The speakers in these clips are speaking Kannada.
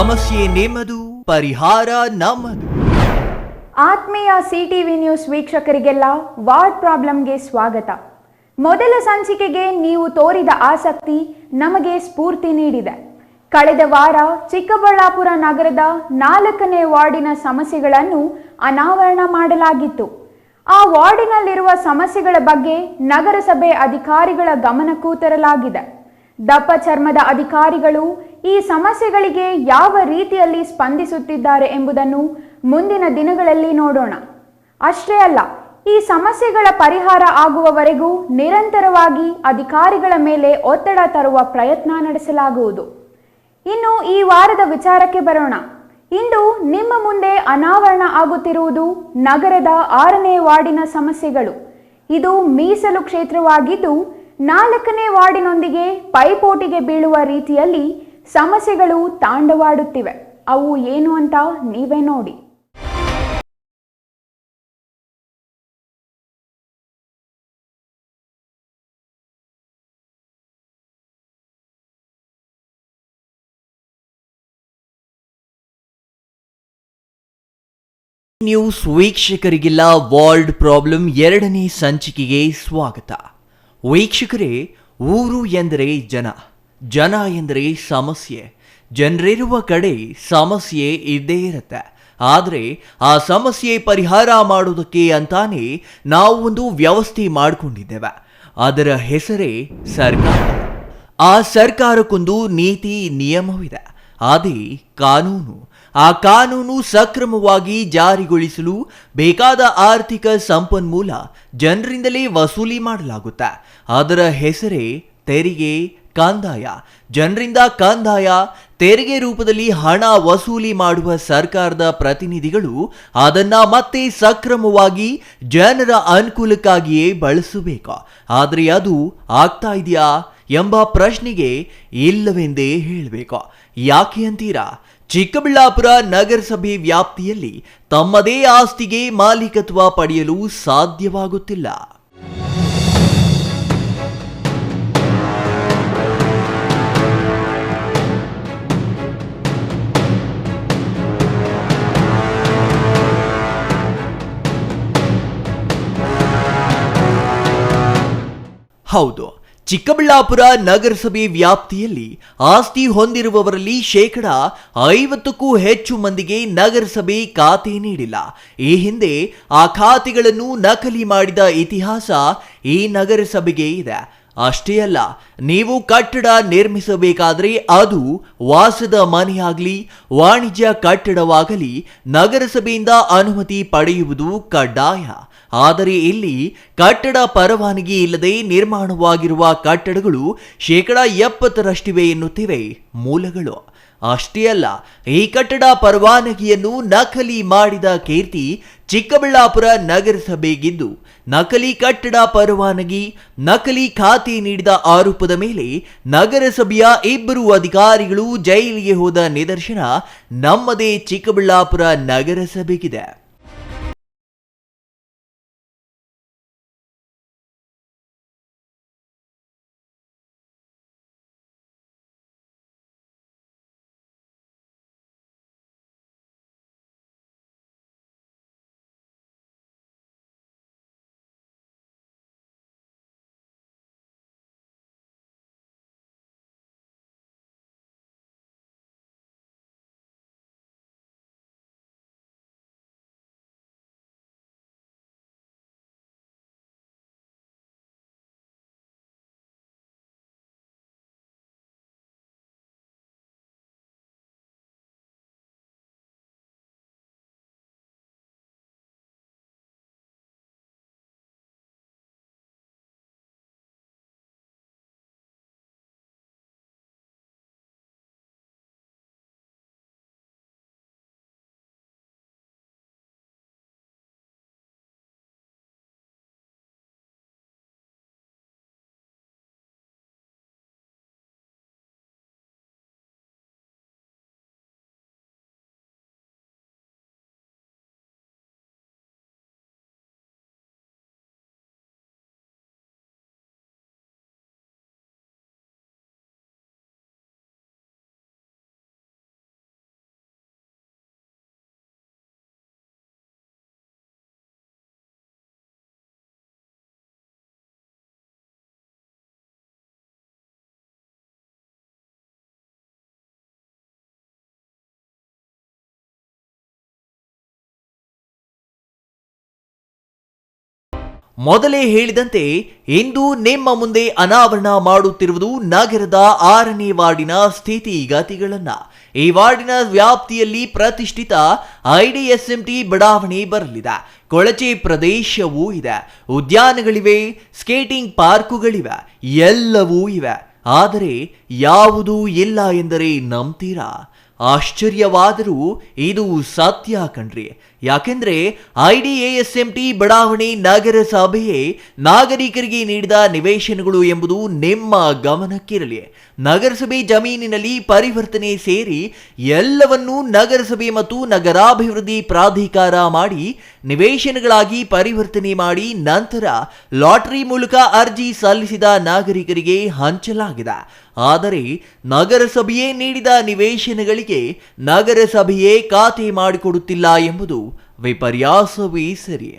ಸಮಸ್ಯೆ ನಿಮ್ಮದು, ಪರಿಹಾರ ನಮ್ಮದು. ಆತ್ಮೀಯ ಸಿಟಿವಿ ನ್ಯೂಸ್ ವೀಕ್ಷಕರಿಗೆಲ್ಲ ವಾರ್ಡ್ ಪ್ರಾಬ್ಲಮ್ಗೆ ಸ್ವಾಗತ. ಮೊದಲ ಸಂಚಿಕೆಗೆ ನೀವು ತೋರಿದ ಆಸಕ್ತಿ ನಮಗೆ ಸ್ಫೂರ್ತಿ ನೀಡಿದೆ. ಕಳೆದ ವಾರ ಚಿಕ್ಕಬಳ್ಳಾಪುರ ನಗರದ 4ನೇ ವಾರ್ಡಿನ ಸಮಸ್ಯೆಗಳನ್ನು ಅನಾವರಣ ಮಾಡಲಾಗಿತ್ತು. ಆ ವಾರ್ಡಿನಲ್ಲಿರುವ ಸಮಸ್ಯೆಗಳ ಬಗ್ಗೆ ನಗರಸಭೆ ಅಧಿಕಾರಿಗಳ ಗಮನಕ್ಕೂ ತರಲಾಗಿದೆ. ದಪ್ಪ ಚರ್ಮದ ಅಧಿಕಾರಿಗಳು ಈ ಸಮಸ್ಯೆಗಳಿಗೆ ಯಾವ ರೀತಿಯಲ್ಲಿ ಸ್ಪಂದಿಸುತ್ತಿದ್ದಾರೆ ಎಂಬುದನ್ನು ಮುಂದಿನ ದಿನಗಳಲ್ಲಿ ನೋಡೋಣ. ಅಷ್ಟೇ ಅಲ್ಲ, ಈ ಸಮಸ್ಯೆಗಳ ಪರಿಹಾರ ಆಗುವವರೆಗೂ ನಿರಂತರವಾಗಿ ಅಧಿಕಾರಿಗಳ ಮೇಲೆ ಒತ್ತಡ ತರುವ ಪ್ರಯತ್ನ ನಡೆಸಲಾಗುವುದು. ಇನ್ನು ಈ ವಾರದ ವಿಚಾರಕ್ಕೆ ಬರೋಣ. ಇಂದು ನಿಮ್ಮ ಮುಂದೆ ಅನಾವರಣ ಆಗುತ್ತಿರುವುದು ನಗರದ 6ನೇ ವಾರ್ಡಿನ ಸಮಸ್ಯೆಗಳು. ಇದು ಮೀಸಲು ಕ್ಷೇತ್ರವಾಗಿದ್ದು 4ನೇ ವಾರ್ಡಿನೊಂದಿಗೆ ಪೈಪೋಟಿಗೆ ಬೀಳುವ ರೀತಿಯಲ್ಲಿ ಸಮಸ್ಯೆಗಳು ತಾಂಡವಾಡುತ್ತಿವೆ. ಅವು ಏನು ಅಂತ ನೀವೇ ನೋಡಿ. ನ್ಯೂಸ್ ವೀಕ್ಷಕರಿಗೆಲ್ಲ ವಾರ್ಡ್ ಪ್ರಾಬ್ಲಮ್ 2ನೇ ಸಂಚಿಕೆಗೆ ಸ್ವಾಗತ. ವೀಕ್ಷಕರೇ, ಊರು ಎಂದರೆ ಜನ, ಜನ ಎಂದರೆ ಸಮಸ್ಯೆ. ಜನರಿರುವ ಕಡೆ ಸಮಸ್ಯೆ ಇದ್ದೇ ಇರುತ್ತೆ. ಆದರೆ ಆ ಸಮಸ್ಯೆ ಪರಿಹಾರ ಮಾಡೋದಕ್ಕೆ ಅಂತಾನೆ ನಾವು ಒಂದು ವ್ಯವಸ್ಥೆ ಮಾಡಿಕೊಂಡಿದ್ದೇವೆ. ಅದರ ಹೆಸರೇ ಸರ್ಕಾರ. ಆ ಸರ್ಕಾರಕ್ಕೊಂದು ನೀತಿ ನಿಯಮವಿದೆ, ಅದೇ ಕಾನೂನು. ಆ ಕಾನೂನು ಸಕ್ರಮವಾಗಿ ಜಾರಿಗೊಳಿಸಲು ಬೇಕಾದ ಆರ್ಥಿಕ ಸಂಪನ್ಮೂಲ ಜನರಿಂದಲೇ ವಸೂಲಿ ಮಾಡಲಾಗುತ್ತೆ. ಅದರ ಹೆಸರೇ ತೆರಿಗೆ, ಕಂದಾಯ. ಜನರಿಂದ ಕಂದಾಯ, ತೆರಿಗೆ ರೂಪದಲ್ಲಿ ಹಣ ವಸೂಲಿ ಮಾಡುವ ಸರ್ಕಾರದ ಪ್ರತಿನಿಧಿಗಳು ಅದನ್ನ ಮತ್ತೆ ಸಕ್ರಮವಾಗಿ ಜನರ ಅನುಕೂಲಕ್ಕಾಗಿಯೇ ಬಳಸಬೇಕು. ಆದರೆ ಅದು ಆಗ್ತಾ ಇದೆಯಾ ಎಂಬ ಪ್ರಶ್ನೆಗೆ ಇಲ್ಲವೆಂದೇ ಹೇಳಬೇಕು. ಯಾಕೆ ಅಂತೀರಾ? ಚಿಕ್ಕಬಳ್ಳಾಪುರ ನಗರಸಭೆ ವ್ಯಾಪ್ತಿಯಲ್ಲಿ ತಮ್ಮದೇ ಆಸ್ತಿಗೆ ಮಾಲೀಕತ್ವ ಪಡೆಯಲು ಸಾಧ್ಯವಾಗುತ್ತಿಲ್ಲ. ಹೌದು, ಚಿಕ್ಕಬಳ್ಳಾಪುರ ನಗರಸಭೆ ವ್ಯಾಪ್ತಿಯಲ್ಲಿ ಆಸ್ತಿ ಹೊಂದಿರುವವರಲ್ಲಿ 50%ಕ್ಕೂ ಹೆಚ್ಚು ಮಂದಿಗೆ ನಗರಸಭೆ ಖಾತೆ ನೀಡಿಲ್ಲ. ಈ ಹಿಂದೆ ಆ ಖಾತೆಗಳನ್ನು ನಕಲಿ ಮಾಡಿದ ಇತಿಹಾಸ ಈ ನಗರಸಭೆಗೆ ಇದೆ. ಅಷ್ಟೇ ಅಲ್ಲ, ನೀವು ಕಟ್ಟಡ ನಿರ್ಮಿಸಬೇಕಾದ್ರೆ ಅದು ವಾಸದ ಮನೆಯಾಗಲಿ ವಾಣಿಜ್ಯ ಕಟ್ಟಡವಾಗಲಿ ನಗರಸಭೆಯಿಂದ ಅನುಮತಿ ಪಡೆಯುವುದು ಕಡ್ಡಾಯ. ಆದರೆ ಇಲ್ಲಿ ಕಟ್ಟಡ ಪರವಾನಗಿ ಇಲ್ಲದೆ ನಿರ್ಮಾಣವಾಗಿರುವ ಕಟ್ಟಡಗಳು 70%ರಷ್ಟಿವೆ ಎನ್ನುತ್ತಿವೆ ಮೂಲಗಳು. ಅಷ್ಟೇ ಅಲ್ಲ, ಈ ಕಟ್ಟಡ ಪರವಾನಗಿಯನ್ನು ನಕಲಿ ಮಾಡಿದ ಕೀರ್ತಿ ಚಿಕ್ಕಬಳ್ಳಾಪುರ ನಗರಸಭೆಗಿದ್ದು, ನಕಲಿ ಕಟ್ಟಡ ಪರವಾನಗಿ, ನಕಲಿ ಖಾತೆ ನೀಡಿದ ಆರೋಪದ ಮೇಲೆ ನಗರಸಭೆಯ 2 ಅಧಿಕಾರಿಗಳು ಜೈಲಿಗೆ ಹೋದ ನಿದರ್ಶನ ನಮ್ಮದೇ ಚಿಕ್ಕಬಳ್ಳಾಪುರ ನಗರಸಭೆಗಿದೆ. ಮೊದಲೇ ಹೇಳಿದಂತೆ ಇಂದು ನಿಮ್ಮ ಮುಂದೆ ಅನಾವರಣ ಮಾಡುತ್ತಿರುವುದು ನಗರದ 6ನೇ ವಾರ್ಡಿನ ಸ್ಥಿತಿಗತಿಗಳನ್ನ. ಈ ವಾರ್ಡಿನ ವ್ಯಾಪ್ತಿಯಲ್ಲಿ ಪ್ರತಿಷ್ಠಿತ ಐಡಿಎಸ್ಎಂಟಿ ಬಡಾವಣೆ ಬರಲಿದೆ. ಕೊಳಚೆ ಪ್ರದೇಶವೂ ಇದೆ, ಉದ್ಯಾನಗಳಿವೆ, ಸ್ಕೇಟಿಂಗ್ ಪಾರ್ಕುಗಳಿವೆ, ಎಲ್ಲವೂ ಇವೆ. ಆದರೆ ಯಾವುದೂ ಇಲ್ಲ ಎಂದರೆ ನಂಬ್ತೀರಾ? ಆಶ್ಚರ್ಯವಾದರೂ ಇದು ಸತ್ಯ ಕಣ್ರಿ. ಯಾಕೆಂದ್ರೆ ಐಡಿಎಸ್ಎಂಟಿ ಬಡಾವಣೆ ನಗರಸಭೆಯೇ ನಾಗರಿಕರಿಗೆ ನೀಡಿದ ನಿವೇಶನಗಳು ಎಂಬುದು ನಿಮ್ಮ ಗಮನಕ್ಕಿರಲಿ. ನಗರಸಭೆ ಜಮೀನಿನಲ್ಲಿ ಪರಿವರ್ತನೆ ಸೇರಿ ಎಲ್ಲವನ್ನೂ ನಗರಸಭೆ ಮತ್ತು ನಗರಾಭಿವೃದ್ಧಿ ಪ್ರಾಧಿಕಾರ ಮಾಡಿ ನಿವೇಶನಗಳಾಗಿ ಪರಿವರ್ತನೆ ಮಾಡಿ ನಂತರ ಲಾಟರಿ ಮೂಲಕ ಅರ್ಜಿ ಸಲ್ಲಿಸಿದ ನಾಗರಿಕರಿಗೆ ಹಂಚಲಾಗಿದೆ. ಆದರೆ ನಗರಸಭೆಯೇ ನೀಡಿದ ನಿವೇಶನಗಳಿಗೆ ನಗರಸಭೆಯೇ ಖಾತೆ ಮಾಡಿಕೊಡುತ್ತಿಲ್ಲ ಎಂಬುದು ವಿಪರ್ಯಾಸವೇ ಸರಿ.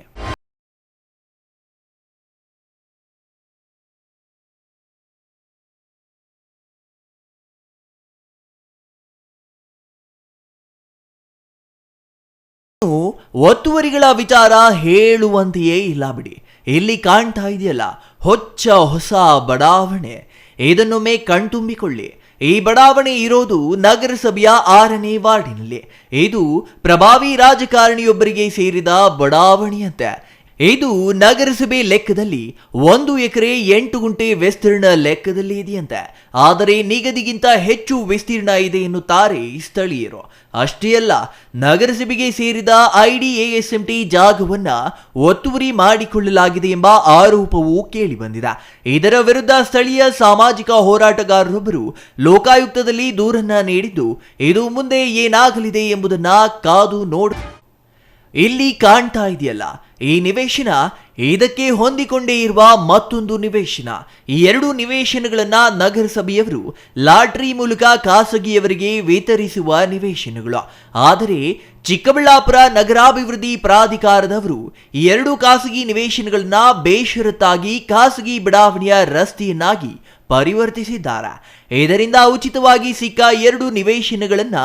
ಒತ್ತುವರಿಗಳ ವಿಚಾರ ಹೇಳುವಂತೆಯೇ ಇಲ್ಲ ಬಿಡಿ. ಇಲ್ಲಿ ಕಾಣ್ತಾ ಇದೆಯಲ್ಲ ಹೊಸ ಬಡಾವಣೆ, ಇದನ್ನೊಮ್ಮೆ ಕಣ್ತುಂಬಿಕೊಳ್ಳಿ. ಈ ಬಡಾವಣೆ ಇರೋದು ನಗರಸಭೆಯ 6ನೇ ವಾರ್ಡಿನಲ್ಲಿ. ಇದು ಪ್ರಭಾವಿ ರಾಜಕಾರಣಿಯೊಬ್ಬರಿಗೆ ಸೇರಿದ ಬಡಾವಣೆಯಂತೆ. ಇದು ನಗರಸಭೆ ಲೆಕ್ಕದಲ್ಲಿ 1 ಎಕರೆ 8 ಗುಂಟೆ ವಿಸ್ತೀರ್ಣ ಲೆಕ್ಕದಲ್ಲಿ ಇದೆಯಂತೆ. ಆದರೆ ನಿಗದಿಗಿಂತ ಹೆಚ್ಚು ವಿಸ್ತೀರ್ಣ ಇದೆ ಎನ್ನುತ್ತಾರೆ ಸ್ಥಳೀಯರು. ಅಷ್ಟೇ ಅಲ್ಲ, ನಗರಸಭೆಗೆ ಸೇರಿದ ಐಡಿಎಸ್ಎಂಟಿ ಜಾಗವನ್ನ ಒತ್ತುವರಿ ಮಾಡಿಕೊಳ್ಳಲಾಗಿದೆ ಎಂಬ ಆರೋಪವೂ ಕೇಳಿಬಂದಿದೆ. ಇದರ ವಿರುದ್ಧ ಸ್ಥಳೀಯ ಸಾಮಾಜಿಕ ಹೋರಾಟಗಾರರೊಬ್ಬರು ಲೋಕಾಯುಕ್ತದಲ್ಲಿ ದೂರನ್ನ ನೀಡಿದ್ದು, ಇದು ಮುಂದೆ ಏನಾಗಲಿದೆ ಎಂಬುದನ್ನ ಕಾದು ನೋಡಿ. ಇಲ್ಲಿ ಕಾಣ್ತಾ ಇದೆಯಲ್ಲ ಈ ನಿವೇಶನ, ಇದಕ್ಕೆ ಹೊಂದಿಕೊಂಡೇ ಇರುವ ಮತ್ತೊಂದು ನಿವೇಶನ. ಈ 2 ನಿವೇಶನಗಳನ್ನ ನಗರಸಭೆಯವರು ಲಾಟರಿ ಮೂಲಕ ಖಾಸಗಿಯವರಿಗೆ ವಿತರಿಸುವ ನಿವೇಶನಗಳು. ಆದರೆ ಚಿಕ್ಕಬಳ್ಳಾಪುರ ನಗರಾಭಿವೃದ್ಧಿ ಪ್ರಾಧಿಕಾರದವರು ಈ 2 ಖಾಸಗಿ ನಿವೇಶನಗಳನ್ನ ಬೇಷರತ್ತಾಗಿ ಖಾಸಗಿ ಬಡಾವಣೆಯ ರಸ್ತೆಯನ್ನಾಗಿ ಪರಿವರ್ತಿಸಿದ್ದಾರೆ. ಇದರಿಂದ ಉಚಿತವಾಗಿ ಸಿಕ್ಕ 2 ನಿವೇಶನಗಳನ್ನ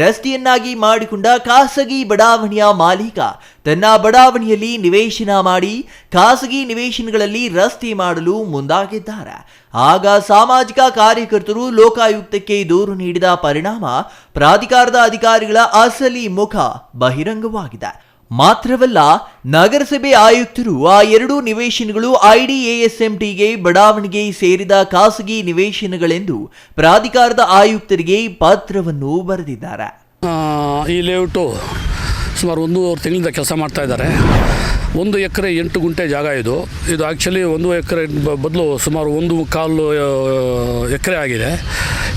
ರಸ್ತೆಯನ್ನಾಗಿ ಮಾಡಿಕೊಂಡ ಖಾಸಗಿ ಬಡಾವಣೆಯ ಮಾಲೀಕ ತನ್ನ ಬಡಾವಣೆಯಲ್ಲಿ ನಿವೇಶನ ಮಾಡಿ ಖಾಸಗಿ ನಿವೇಶನಗಳಲ್ಲಿ ರಸ್ತೆ ಮಾಡಲು ಮುಂದಾಗಿದ್ದಾರೆ. ಆಗ ಸಾಮಾಜಿಕ ಕಾರ್ಯಕರ್ತರು ಲೋಕಾಯುಕ್ತಕ್ಕೆ ದೂರು ನೀಡಿದ ಪರಿಣಾಮ ಪ್ರಾಧಿಕಾರದ ಅಧಿಕಾರಿಗಳ ಅಸಲಿ ಮುಖ ಬಹಿರಂಗವಾಗಿದೆ. ಮಾತ್ರವಲ್ಲ, ನಗರಸಭೆ ಆಯುಕ್ತರು ಆ 2 ನಿವೇಶನಗಳು ಐಡಿಎಸ್ಎಂಟಿಗೆ ಬಡಾವಣೆಗೆ ಸೇರಿದ ಖಾಸಗಿ ನಿವೇಶನಗಳೆಂದು ಪ್ರಾಧಿಕಾರದ ಆಯುಕ್ತರಿಗೆ ಪತ್ರವನ್ನು ಬರೆದಿದ್ದಾರೆ. ಈ ಲೇಔಟು ಸುಮಾರು 1.5 ತಿಂಗಳಿಂದ ಕೆಲಸ ಮಾಡ್ತಾ ಇದ್ದಾರೆ. 1 ಎಕರೆ 8 ಗುಂಟೆ ಜಾಗ ಇದು ಆ್ಯಕ್ಚುಲಿ 1 ಎಕರೆ ಬದಲು ಸುಮಾರು 1.25 ಎಕರೆ ಆಗಿದೆ.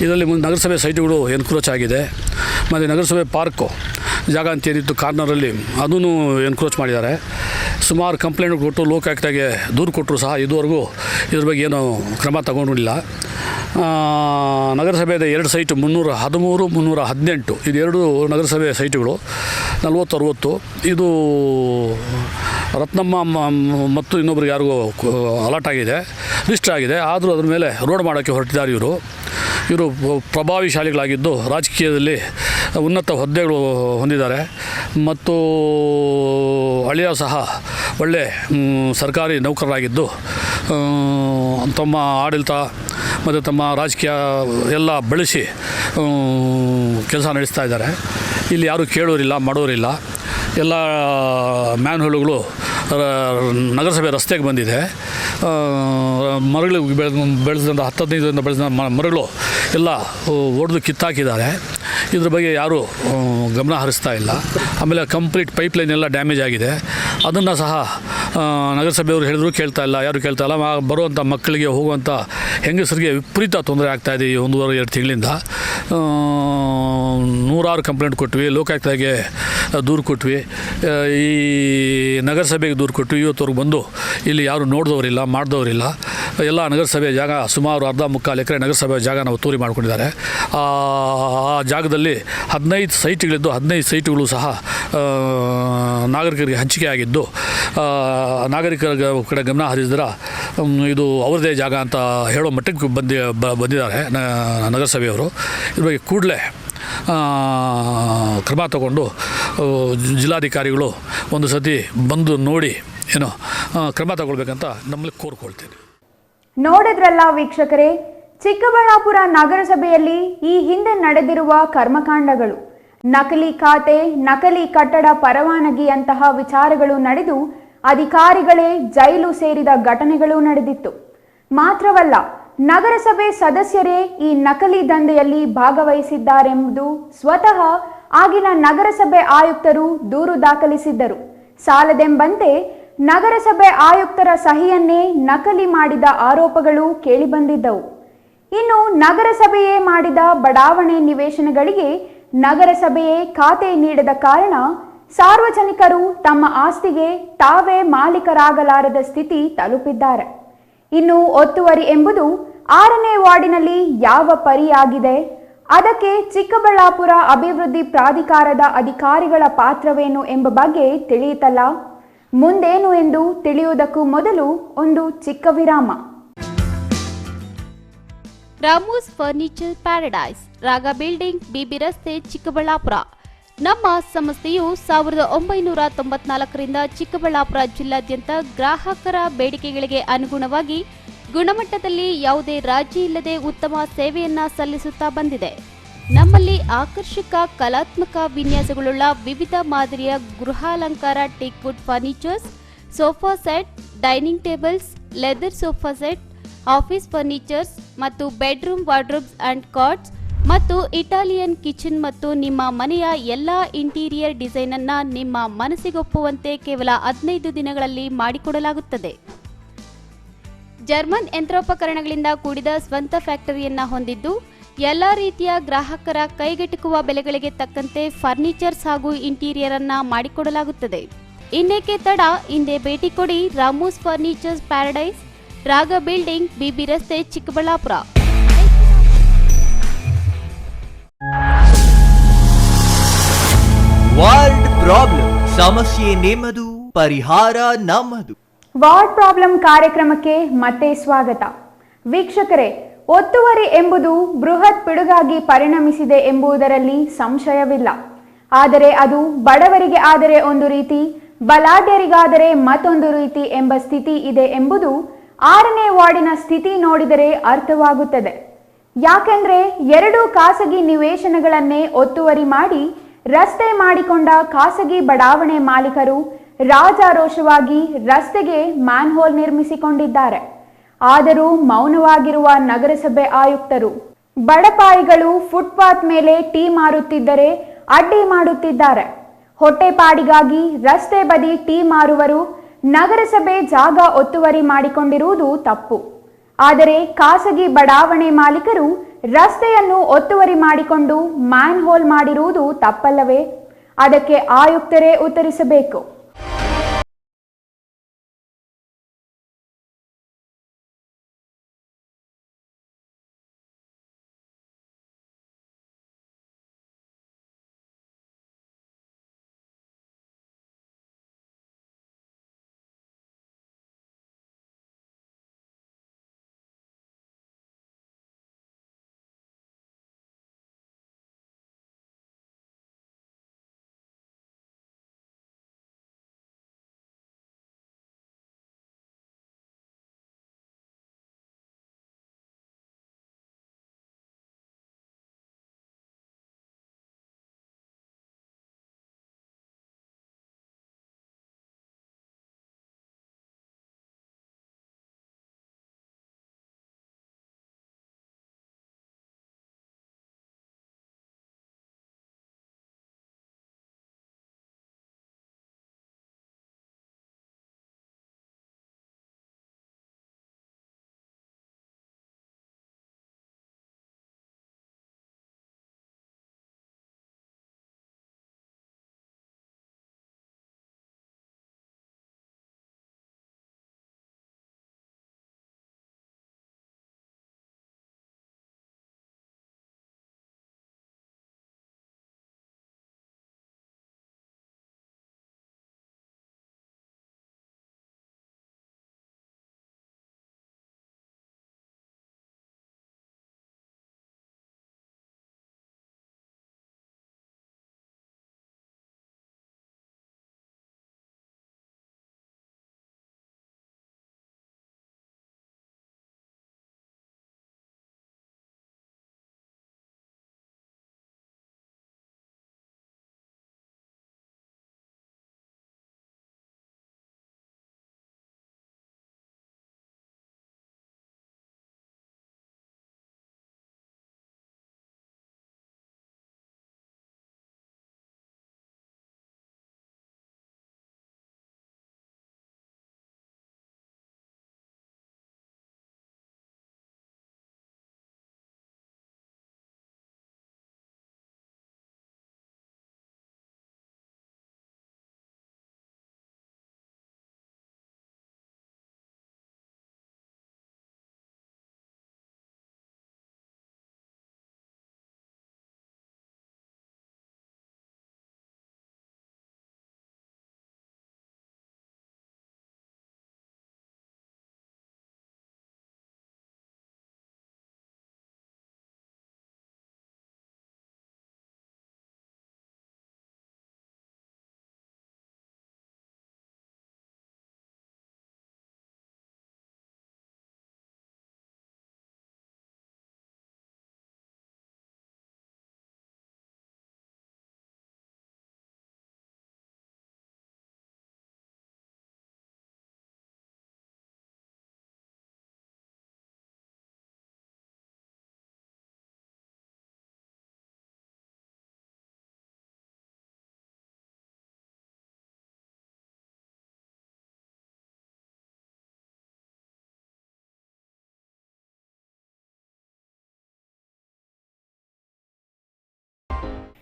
ಇದರಲ್ಲಿ ನಗರಸಭೆ ಸೈಟುಗಳು ಎನ್ಕ್ರೋಚ್ ಆಗಿದೆ. ಮತ್ತು ನಗರಸಭೆ ಪಾರ್ಕು ಜಾಗ ಅಂತ ಏನಿತ್ತು ಕಾರ್ನರಲ್ಲಿ ಅದನ್ನು ಎನ್ಕ್ರೋಚ್ ಮಾಡಿದ್ದಾರೆ. ಸುಮಾರು ಕಂಪ್ಲೇಂಟ್ ಕೊಟ್ಟು ಲೋಕಾಯುಕ್ತಗೆ ದೂರು ಕೊಟ್ಟರು ಸಹ ಇದುವರೆಗೂ ಇದ್ರ ಬಗ್ಗೆ ಏನೂ ಕ್ರಮ ತಗೊಂಡಿಲ್ಲ. ನಗರಸಭೆಯ 2 ಸೈಟು 313, 318 ಇದು 2 ನಗರಸಭೆ ಸೈಟುಗಳು 40-60. ಇದು ರತ್ನಮ್ಮ ಮತ್ತು ಇನ್ನೊಬ್ರಿಗೆ ಯಾರಿಗೂ ಅಲಾಟ್ ಆಗಿದೆ, ರಿಜಿಸ್ಟರ್ ಆಗಿದೆ. ಆದರೂ ಅದ್ರ ಮೇಲೆ ರೋಡ್ ಮಾಡೋಕ್ಕೆ ಹೊರಟಿದ್ದಾರೆ. ಇವರು ಪ್ರಭಾವಿಶಾಲಿಗಳಾಗಿದ್ದು ರಾಜಕೀಯದಲ್ಲಿ ಉನ್ನತ ಹುದ್ದೆಗಳು ಹೊಂದಿದ್ದಾರೆ. ಮತ್ತು ಅಳಿಯ ಸಹ ಒಳ್ಳೆ ಸರ್ಕಾರಿ ನೌಕರರಾಗಿದ್ದು ತಮ್ಮ ಆಡಳಿತ ಮತ್ತು ತಮ್ಮ ರಾಜಕೀಯ ಎಲ್ಲ ಬಳಸಿ ಕೆಲಸ ನಡೆಸ್ತಾ ಇದ್ದಾರೆ. ಇಲ್ಲಿ ಯಾರೂ ಕೇಳೋರಿಲ್ಲ, ಮಾಡೋರಿಲ್ಲ. ಎಲ್ಲ ಮ್ಯಾನ್ಹೋಲ್ಗಳು ನಗರಸಭೆ ರಸ್ತೆಗೆ ಬಂದಿದೆ. ಮರಗಳು ಬೆಳೆಸಿದಂಥ 10-15 ಬೆಳೆಸಿದ ಮರಗಳು ಎಲ್ಲ ಒಡೆದು ಕಿತ್ತಾಕಿದ್ದಾರೆ. ಇದ್ರ ಬಗ್ಗೆ ಯಾರೂ ಗಮನ ಹರಿಸ್ತಾ ಇಲ್ಲ. ಆಮೇಲೆ ಕಂಪ್ಲೀಟ್ ಪೈಪ್ಲೈನ್ ಎಲ್ಲ ಡ್ಯಾಮೇಜ್ ಆಗಿದೆ. ಅದನ್ನು ಸಹ ನಗರಸಭೆಯವರು ಹೇಳಿದ್ರು ಕೇಳ್ತಾ ಇಲ್ಲ, ಯಾರು ಕೇಳ್ತಾ ಇಲ್ಲ. ಬರುವಂಥ ಮಕ್ಕಳಿಗೆ ಹೋಗುವಂಥ ಹೆಂಗಸರಿಗೆ ವಿಪರೀತ ತೊಂದರೆ ಆಗ್ತಾಯಿದೆ. ಈ 1.5-2 ತಿಂಗಳಿಂದ ನೂರಾರು ಕಂಪ್ಲೇಂಟ್ ಕೊಟ್ವಿ, ಲೋಕಾಯುಕ್ತಗೆ ದೂರು ಕೊಟ್ವಿ, ಈ ನಗರಸಭೆಗೆ ದೂರು ಕೊಟ್ವಿ. ಇವತ್ತವರೆಗೂ ಬಂದು ಇಲ್ಲಿ ಯಾರು ನೋಡಿದವರಿಲ್ಲ, ಮಾಡಿದವರಿಲ್ಲ. ಎಲ್ಲ ನಗರಸಭೆ ಜಾಗ ಸುಮಾರು 1/4 ಎಕರೆ ನಗರಸಭೆ ಜಾಗ ನಾವು ಒತ್ತುವರಿ ಮಾಡ್ಕೊಂಡಿದ್ದಾರೆ. ಆ ಜಾಗದಲ್ಲಿ 15 ಸೈಟ್ಗಳಿದ್ದು 15 ಸೈಟ್ಗಳು ಸಹ ನಾಗರಿಕರಿಗೆ ಹಂಚಿಕೆ ಆಗಿದ್ದು, ನಾಗರಿಕರ ಕಡೆ ಗಮನ ಹರಿಸಿದ್ರೆ ಇದು ಅವರದೇ ಜಾಗ ಅಂತ ಹೇಳೋ ಮಟ್ಟಕ್ಕೆ ಬಂದಿದ್ದಾರೆ ನಗರಸಭೆಯವರು. ಇದ್ರ ಬಗ್ಗೆ ಕೂಡಲೇ ಕ್ರಮ ತಗೊಂಡು ಜಿಲ್ಲಾಧಿಕಾರಿಗಳು ಒಂದು ಸತಿ ಬಂದು ನೋಡಿ ಏನೋ ಕ್ರಮ ತಗೊಳ್ಬೇಕಂತ ನಮ್ಮಲ್ಲಿ ಕೋರ್ಕೊಳ್ತೇನೆ. ನೋಡಿದ್ರಲ್ಲ ವೀಕ್ಷಕರೇ, ಚಿಕ್ಕಬಳ್ಳಾಪುರ ನಗರಸಭೆಯಲ್ಲಿ ಈ ಹಿಂದೆ ನಡೆದಿರುವ ಕರ್ಮಕಾಂಡಗಳು, ನಕಲಿ ಖಾತೆ, ನಕಲಿ ಕಟ್ಟಡ ಪರವಾನಗಿಯಂತಹ ವಿಚಾರಗಳು ನಡೆದು ಅಧಿಕಾರಿಗಳೇ ಜೈಲು ಸೇರಿದ ಘಟನೆಗಳು ನಡೆದಿತ್ತು. ಮಾತ್ರವಲ್ಲ, ನಗರಸಭೆ ಸದಸ್ಯರೇ ಈ ನಕಲಿ ದಂಧೆಯಲ್ಲಿ ಭಾಗವಹಿಸಿದ್ದಾರೆಂಬುದು ಸ್ವತಃ ಆಗಿನ ನಗರಸಭೆ ಆಯುಕ್ತರು ದೂರು ದಾಖಲಿಸಿದ್ದರು. ಸಾಲದೆಂಬಂತೆ ನಗರಸಭೆ ಆಯುಕ್ತರ ಸಹಿಯನ್ನೇ ನಕಲಿ ಮಾಡಿದ ಆರೋಪಗಳು ಕೇಳಿಬಂದಿದ್ದವು. ಇನ್ನು ನಗರಸಭೆಯೇ ಮಾಡಿದ ಬಡಾವಣೆ ನಿವೇಶನಗಳಿಗೆ ನಗರಸಭೆಯೇ ಖಾತೆ ನೀಡದ ಕಾರಣ ಸಾರ್ವಜನಿಕರು ತಮ್ಮ ಆಸ್ತಿಗೆ ತಾವೇ ಮಾಲೀಕರಾಗಲಾರದ ಸ್ಥಿತಿ ತಲುಪಿದ್ದಾರೆ. ಇನ್ನು ಒತ್ತುವರಿ ಎಂಬುದು 6ನೇ ವಾರ್ಡಿನಲ್ಲಿ ಯಾವ ಪರಿಯಾಗಿದೆ, ಅದಕ್ಕೆ ಚಿಕ್ಕಬಳ್ಳಾಪುರ ಅಭಿವೃದ್ಧಿ ಪ್ರಾಧಿಕಾರದ ಅಧಿಕಾರಿಗಳ ಪಾತ್ರವೇನು ಎಂಬ ಬಗ್ಗೆ ತಿಳಿಯಿತಲ್ಲ. ಮುಂದೇನು ಎಂದು ತಿಳಿಯುವುದಕ್ಕೂ ಮೊದಲು ಒಂದು ಚಿಕ್ಕ ವಿರಾಮ. ರಾಮೂಸ್ ಫರ್ನಿಚರ್ ಪ್ಯಾರಡೈಸ್, ರಾಗ ಬಿಲ್ಡಿಂಗ್, ಬಿಬಿ ರಸ್ತೆ, ಚಿಕ್ಕಬಳ್ಳಾಪುರ. ನಮ್ಮ ಸಂಸ್ಥೆಯು 1994ರಿಂದ ಚಿಕ್ಕಬಳ್ಳಾಪುರ ಜಿಲ್ಲಾದ್ಯಂತ ಗ್ರಾಹಕರ ಬೇಡಿಕೆಗಳಿಗೆ ಅನುಗುಣವಾಗಿ ಗುಣಮಟ್ಟದಲ್ಲಿ ಯಾವುದೇ ರಾಜಿ ಇಲ್ಲದೆ ಉತ್ತಮ ಸೇವೆಯನ್ನ ಸಲ್ಲಿಸುತ್ತಾ ಬಂದಿದೆ. ನಮ್ಮಲ್ಲಿ ಆಕರ್ಷಕ ಕಲಾತ್ಮಕ ವಿನ್ಯಾಸಗಳುಳ್ಳ ವಿವಿಧ ಮಾದರಿಯ ಗೃಹಾಲಂಕಾರ teak wood furnitures, sofa set, dining tables, leather sofa set, office furnitures ಮತ್ತು ಬೆಡ್ರೂಮ್ ವಾರ್ಡ್ರೋಬ್ಸ್ ಅಂಡ್ ಕಾಟ್ಸ್ ಮತ್ತು ಇಟಾಲಿಯನ್ ಕಿಚನ್ ಮತ್ತು ನಿಮ್ಮ ಮನೆಯ ಎಲ್ಲಾ ಇಂಟೀರಿಯರ್ ಡಿಸೈನ್ ಅನ್ನ ನಿಮ್ಮ ಮನಸ್ಸಿಗೊಪ್ಪುವಂತೆ ಕೇವಲ 15 ದಿನಗಳಲ್ಲಿ ಮಾಡಿಕೊಡಲಾಗುತ್ತದೆ. ಜರ್ಮನ್ ಯಂತ್ರೋಪಕರಣಗಳಿಂದ ಕೂಡಿದ ಸ್ವಂತ ಫ್ಯಾಕ್ಟರಿಯನ್ನ ಹೊಂದಿದ್ದು ಎಲ್ಲ ರೀತಿಯ ಗ್ರಾಹಕರ ಕೈಗೆಟುಕುವ ಬೆಲೆಗಳಿಗೆ ತಕ್ಕಂತೆ ಫರ್ನಿಚರ್ಸ್ ಹಾಗೂ ಇಂಟೀರಿಯರ್ ಅನ್ನ ಮಾಡಿಕೊಡಲಾಗುತ್ತದೆ. ಇನ್ನೇಕೆ ತಡ, ಹಿಂದೆ ಭೇಟಿ ಕೊಡಿ. ರಾಮೂಸ್ ಫರ್ನಿಚರ್ಸ್ ಪ್ಯಾರಡೈಸ್, ರಾಗ ಬಿಲ್ಡಿಂಗ್, ಬಿಬಿ ರಸ್ತೆ, ಚಿಕ್ಕಬಳ್ಳಾಪುರ. ವಾರ್ಡ್ ಪ್ರಾಬ್ಲಮ್, ಸಮಸ್ಯೆ ನಿಮ್ಮದು, ಪರಿಹಾರ ನಮ್ಮದು. ವಾರ್ಡ್ ಪ್ರಾಬ್ಲಮ್ ಕಾರ್ಯಕ್ರಮಕ್ಕೆ ಮತ್ತೆ ಸ್ವಾಗತ. ವೀಕ್ಷಕರೇ, ಒತ್ತುವರಿ ಎಂಬುದು ಬೃಹತ್ ಪಿಡುಗಾಗಿ ಪರಿಣಮಿಸಿದೆ ಎಂಬುದರಲ್ಲಿ ಸಂಶಯವಿಲ್ಲ. ಆದರೆ ಅದು ಬಡವರಿಗೆ ಆದರೆ ಒಂದು ರೀತಿ, ಬಲಾಢ್ಯರಿಗಾದರೆ ಮತ್ತೊಂದು ರೀತಿ ಎಂಬ ಸ್ಥಿತಿ ಇದೆ ಎಂಬುದು 6ನೇ ವಾರ್ಡಿನ ಸ್ಥಿತಿ ನೋಡಿದರೆ ಅರ್ಥವಾಗುತ್ತದೆ. ಯಾಕೆಂದ್ರೆ 2 ಖಾಸಗಿ ನಿವೇಶನಗಳನ್ನೇ ಒತ್ತುವರಿ ಮಾಡಿ ರಸ್ತೆ ಮಾಡಿಕೊಂಡ ಖಾಸಗಿ ಬಡಾವಣೆ ಮಾಲೀಕರು ರಾಜಾರೋಷವಾಗಿ ರಸ್ತೆಗೆ ಮ್ಯಾನ್ಹೋಲ್ ನಿರ್ಮಿಸಿಕೊಂಡಿದ್ದಾರೆ. ಆದರೂ ಮೌನವಾಗಿರುವ ನಗರಸಭೆ ಆಯುಕ್ತರು. ಬಡಪಾಯಿಗಳು ಫುಟ್ಪಾತ್ ಮೇಲೆ ಟೀ ಮಾರುತ್ತಿದ್ದರೆ ಅಡ್ಡಿ ಮಾಡುತ್ತಿದ್ದಾರೆ. ಹೊಟ್ಟೆಪಾಡಿಗಾಗಿ ರಸ್ತೆ ಬದಿ ಟೀ ಮಾರುವರು ನಗರಸಭೆ ಜಾಗ ಒತ್ತುವರಿ ಮಾಡಿಕೊಂಡಿರುವುದು ತಪ್ಪು. ಆದರೆ ಖಾಸಗಿ ಬಡಾವಣೆ ಮಾಲೀಕರು ರಸ್ತೆಯನ್ನು ಒತ್ತುವರಿ ಮಾಡಿಕೊಂಡು ಮ್ಯಾನ್ಹೋಲ್ ಮಾಡಿರುವುದು ತಪ್ಪಲ್ಲವೇ? ಅದಕ್ಕೆ ಆಯುಕ್ತರೇ ಉತ್ತರಿಸಬೇಕು.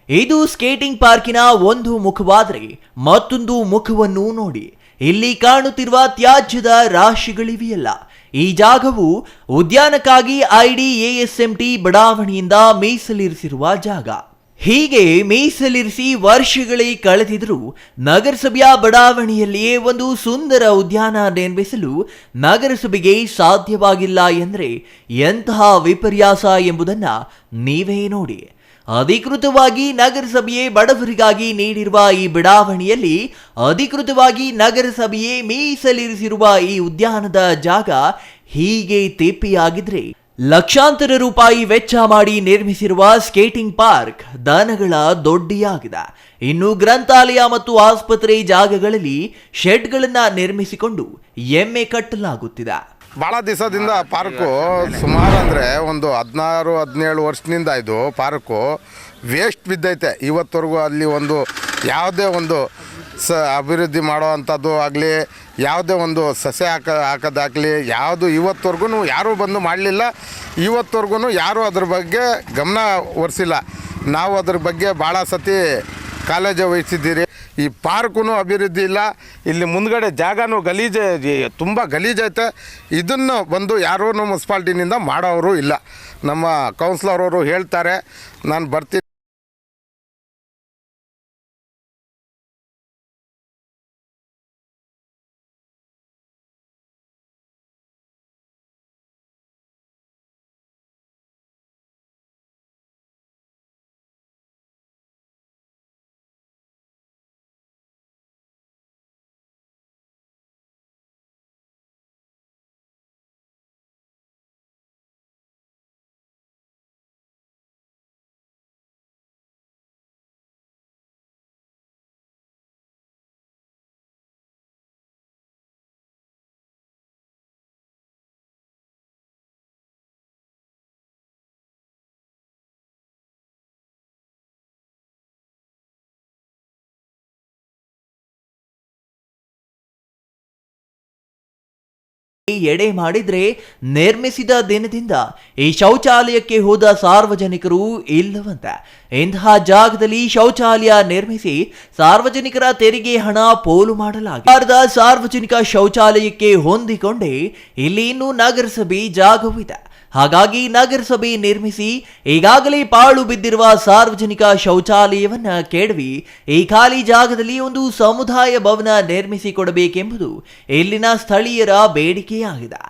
ಇದು ಸ್ಕೇಟಿಂಗ್ ಪಾರ್ಕಿನ ಒಂದು ಮುಖವಾದರೆ ಮತ್ತೊಂದು ಮುಖವನ್ನು ನೋಡಿ. ಇಲ್ಲಿ ಕಾಣುತ್ತಿರುವ ತ್ಯಾಜ್ಯದ ರಾಶಿಗಳಿವೆಯಲ್ಲ, ಈ ಜಾಗವು ಉದ್ಯಾನಕ್ಕಾಗಿ IDASMT ಬಡಾವಣೆಯಿಂದ ಮೀಸಲಿರಿಸಿರುವ ಜಾಗ. ಹೀಗೆ ಮೀಸಲಿರಿಸಿ ವರ್ಷಗಳೇ ಕಳೆದಿದ್ರೂ ನಗರಸಭೆಯ ಬಡಾವಣೆಯಲ್ಲಿಯೇ ಒಂದು ಸುಂದರ ಉದ್ಯಾನ ನಿರ್ಮಿಸಲು ನಗರಸಭೆಗೆ ಸಾಧ್ಯವಾಗಿಲ್ಲ ಎಂದರೆ ಎಂತಹ ವಿಪರ್ಯಾಸ ಎಂಬುದನ್ನ ನೀವೇ ನೋಡಿ. ಅಧಿಕೃತವಾಗಿ ನಗರಸಭೆಯೇ ಬಡವರಿಗಾಗಿ ನೀಡಿರುವ ಈ ಬಡಾವಣೆಯಲ್ಲಿ ಅಧಿಕೃತವಾಗಿ ನಗರಸಭೆಯೇ ಮೀಸಲಿರಿಸಿರುವ ಈ ಉದ್ಯಾನದ ಜಾಗ ಹೀಗೆ ತಿಪ್ಪಿಯಾಗಿದ್ರೆ, ಲಕ್ಷಾಂತರ ರೂಪಾಯಿ ವೆಚ್ಚ ಮಾಡಿ ನಿರ್ಮಿಸಿರುವ ಸ್ಕೇಟಿಂಗ್ ಪಾರ್ಕ್ ದನಗಳ ದೊಡ್ಡಿಯಾಗಿದೆ. ಇನ್ನು ಗ್ರಂಥಾಲಯ ಮತ್ತು ಆಸ್ಪತ್ರೆ ಜಾಗಗಳಲ್ಲಿ ಶೆಡ್ಗಳನ್ನ ನಿರ್ಮಿಸಿಕೊಂಡು ಎಮ್ಮೆ ಕಟ್ಟಲಾಗುತ್ತಿದೆ. ಭಾಳ ದಿವಸದಿಂದ ಪಾರ್ಕು ಸುಮಾರು ಅಂದರೆ ಒಂದು 16-17 ವರ್ಷದಿಂದ ಇದು ಪಾರ್ಕು ವೇಸ್ಟ್ ಬಿದ್ದೈತೆ. ಇವತ್ತವರೆಗೂ ಅಲ್ಲಿ ಒಂದು ಯಾವುದೇ ಒಂದು ಅಭಿವೃದ್ಧಿ ಮಾಡೋ ಅಂಥದ್ದು ಆಗಲಿ, ಯಾವುದೇ ಒಂದು ಸಸ್ಯ ಹಾಕೋದಾಗಲಿ ಯಾವುದು ಇವತ್ತವರೆಗೂ ಯಾರೂ ಬಂದು ಮಾಡಲಿಲ್ಲ. ಇವತ್ತವರೆಗೂ ಯಾರೂ ಅದ್ರ ಬಗ್ಗೆ ಗಮನ ಹರಿಸಿಲ್ಲ. ನಾವು ಅದ್ರ ಬಗ್ಗೆ ಭಾಳ ಸತಿ ಕಾಳಜಿ ವಹಿಸಿದ್ದೀರಿ. ಈ ಪಾರ್ಕು ಅಭಿವೃದ್ಧಿ ಇಲ್ಲ. ಇಲ್ಲಿ ಮುಂದ್ಗಡೆ ಜಾಗನೂ ತುಂಬ ಗಲೀಜೈತೆ. ಇದನ್ನು ಬಂದು ಯಾರೂ ಮುನ್ಸಿಪಾಲ್ಟಿನಿಂದ ಮಾಡೋರು ಇಲ್ಲ. ನಮ್ಮ ಕೌನ್ಸಿಲರ್ ಅವರು ಹೇಳ್ತಾರೆ, ನಾನು ಬರ್ತೀನಿ. ಎಡೆ ಮಾಡಿದ್ರೆ ನಿರ್ಮಿಸಿದ ದಿನದಿಂದ ಈ ಶೌಚಾಲಯಕ್ಕೆ ಹೋದ ಸಾರ್ವಜನಿಕರು ಇಲ್ಲವಂತೆ. ಇಂತಹ ಜಾಗದಲ್ಲಿ ಶೌಚಾಲಯ ನಿರ್ಮಿಸಿ ಸಾರ್ವಜನಿಕರ ತೆರಿಗೆ ಹಣ ಪೋಲು ಮಾಡಲಾಗಿದೆ. ಸಾರ್ವಜನಿಕ ಶೌಚಾಲಯಕ್ಕೆ ಹೊಂದಿಕೊಂಡೇ ಇಲ್ಲಿ ಇನ್ನೂ ನಗರಸಭೆ ಜಾಗವಿದೆ. ಹಾಗಾಗಿ ನಗರಸಭೆ ನಿರ್ಮಿಸಿ ಈಗಾಗಲೇ ಪಾಳು ಬಿದ್ದಿರುವ ಸಾರ್ವಜನಿಕ ಶೌಚಾಲಯವನ್ನ ಕೆಡವಿ ಈ ಖಾಲಿ ಜಾಗದಲ್ಲಿ ಒಂದು ಸಮುದಾಯ ಭವನ ನಿರ್ಮಿಸಿಕೊಡಬೇಕೆಂಬುದು ಇಲ್ಲಿನ ಸ್ಥಳೀಯರ ಬೇಡಿಕೆಯಾಗಿದೆ.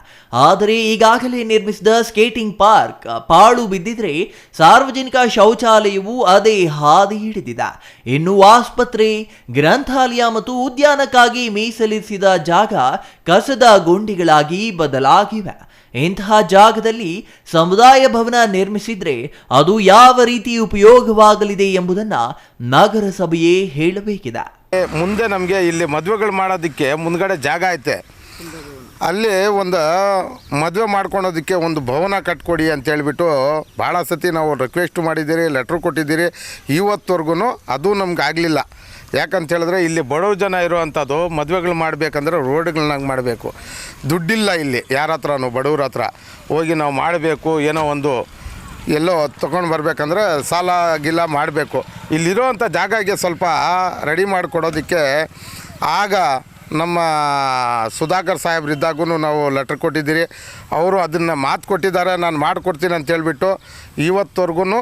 ಆದರೆ ಈಗಾಗಲೇ ನಿರ್ಮಿಸಿದ ಸ್ಕೇಟಿಂಗ್ ಪಾರ್ಕ್ ಪಾಳು ಬಿದ್ದಿದ್ರೆ ಸಾರ್ವಜನಿಕ ಶೌಚಾಲಯವು ಅದೇ ಹಾದಿ ಹಿಡಿದಿದೆ. ಇನ್ನು ಆಸ್ಪತ್ರೆ, ಗ್ರಂಥಾಲಯ ಮತ್ತು ಉದ್ಯಾನಕ್ಕಾಗಿ ಮೀಸಲಿರಿಸಿದ ಜಾಗ ಕಸದ ಗುಂಡಿಗಳಾಗಿ ಬದಲಾಗಿವೆ. ಇಂತಹ ಜಾಗದಲ್ಲಿ ಸಮುದಾಯ ಭವನ ನಿರ್ಮಿಸಿದ್ರೆ ಅದು ಯಾವ ರೀತಿ ಉಪಯೋಗವಾಗಲಿದೆ ಎಂಬುದನ್ನ ನಗರಸಭೆಯೇ ಹೇಳಬೇಕಿದೆ. ಮುಂದೆ ನಮಗೆ ಇಲ್ಲಿ ಮದುವೆಗಳು ಮಾಡೋದಕ್ಕೆ ಮುಂದ್ಗಡೆ ಜಾಗ ಐತೆ. ಅಲ್ಲಿ ಒಂದು ಮದುವೆ ಮಾಡ್ಕೊಳೋದಕ್ಕೆ ಒಂದು ಭವನ ಕಟ್ಕೊಡಿ ಅಂತೇಳ್ಬಿಟ್ಟು ಭಾಳ ಸತಿ ನಾವು ರಿಕ್ವೆಸ್ಟ್ ಮಾಡಿದ್ದೀರಿ, ಲೆಟ್ರ್ ಕೊಟ್ಟಿದ್ದೀರಿ. ಇವತ್ತವರೆಗೂ ಅದು ನಮ್ಗೆ ಆಗಲಿಲ್ಲ. ಯಾಕಂತ ಹೇಳಿದ್ರೆ ಇಲ್ಲಿ ಬಡವ ಜನ ಇರೋವಂಥದ್ದು ಮದುವೆಗಳು ಮಾಡಬೇಕಂದ್ರೆ ರೋಡ್ಗಳನ್ನಾಗ ಮಾಡಬೇಕು. ದುಡ್ಡಿಲ್ಲ ಇಲ್ಲಿ ಯಾರ ಹತ್ರನೂ, ಬಡವ್ರ ಹತ್ರ ಹೋಗಿ ನಾವು ಮಾಡಬೇಕು. ಏನೋ ಒಂದು ಎಲ್ಲೋ ತೊಗೊಂಡು ಬರಬೇಕಂದ್ರೆ ಸಾಲ ಗಿಲ್ಲ ಮಾಡಬೇಕು. ಇಲ್ಲಿರೋವಂಥ ಜಾಗಕ್ಕೆ ಸ್ವಲ್ಪ ರೆಡಿ ಮಾಡಿಕೊಡೋದಕ್ಕೆ ಆಗ ನಮ್ಮ ಸುಧಾಕರ್ ಸಾಹೇಬ್ರಿದ್ದಾಗೂ ನಾವು ಲೆಟ್ರ್ ಕೊಟ್ಟಿದ್ದೀರಿ. ಅವರು ಅದನ್ನು ಮಾತು ಕೊಟ್ಟಿದ್ದಾರೆ, ನಾನು ಮಾಡಿಕೊಡ್ತೀನಿ ಅಂತೇಳ್ಬಿಟ್ಟು. ಇವತ್ತವರೆಗೂ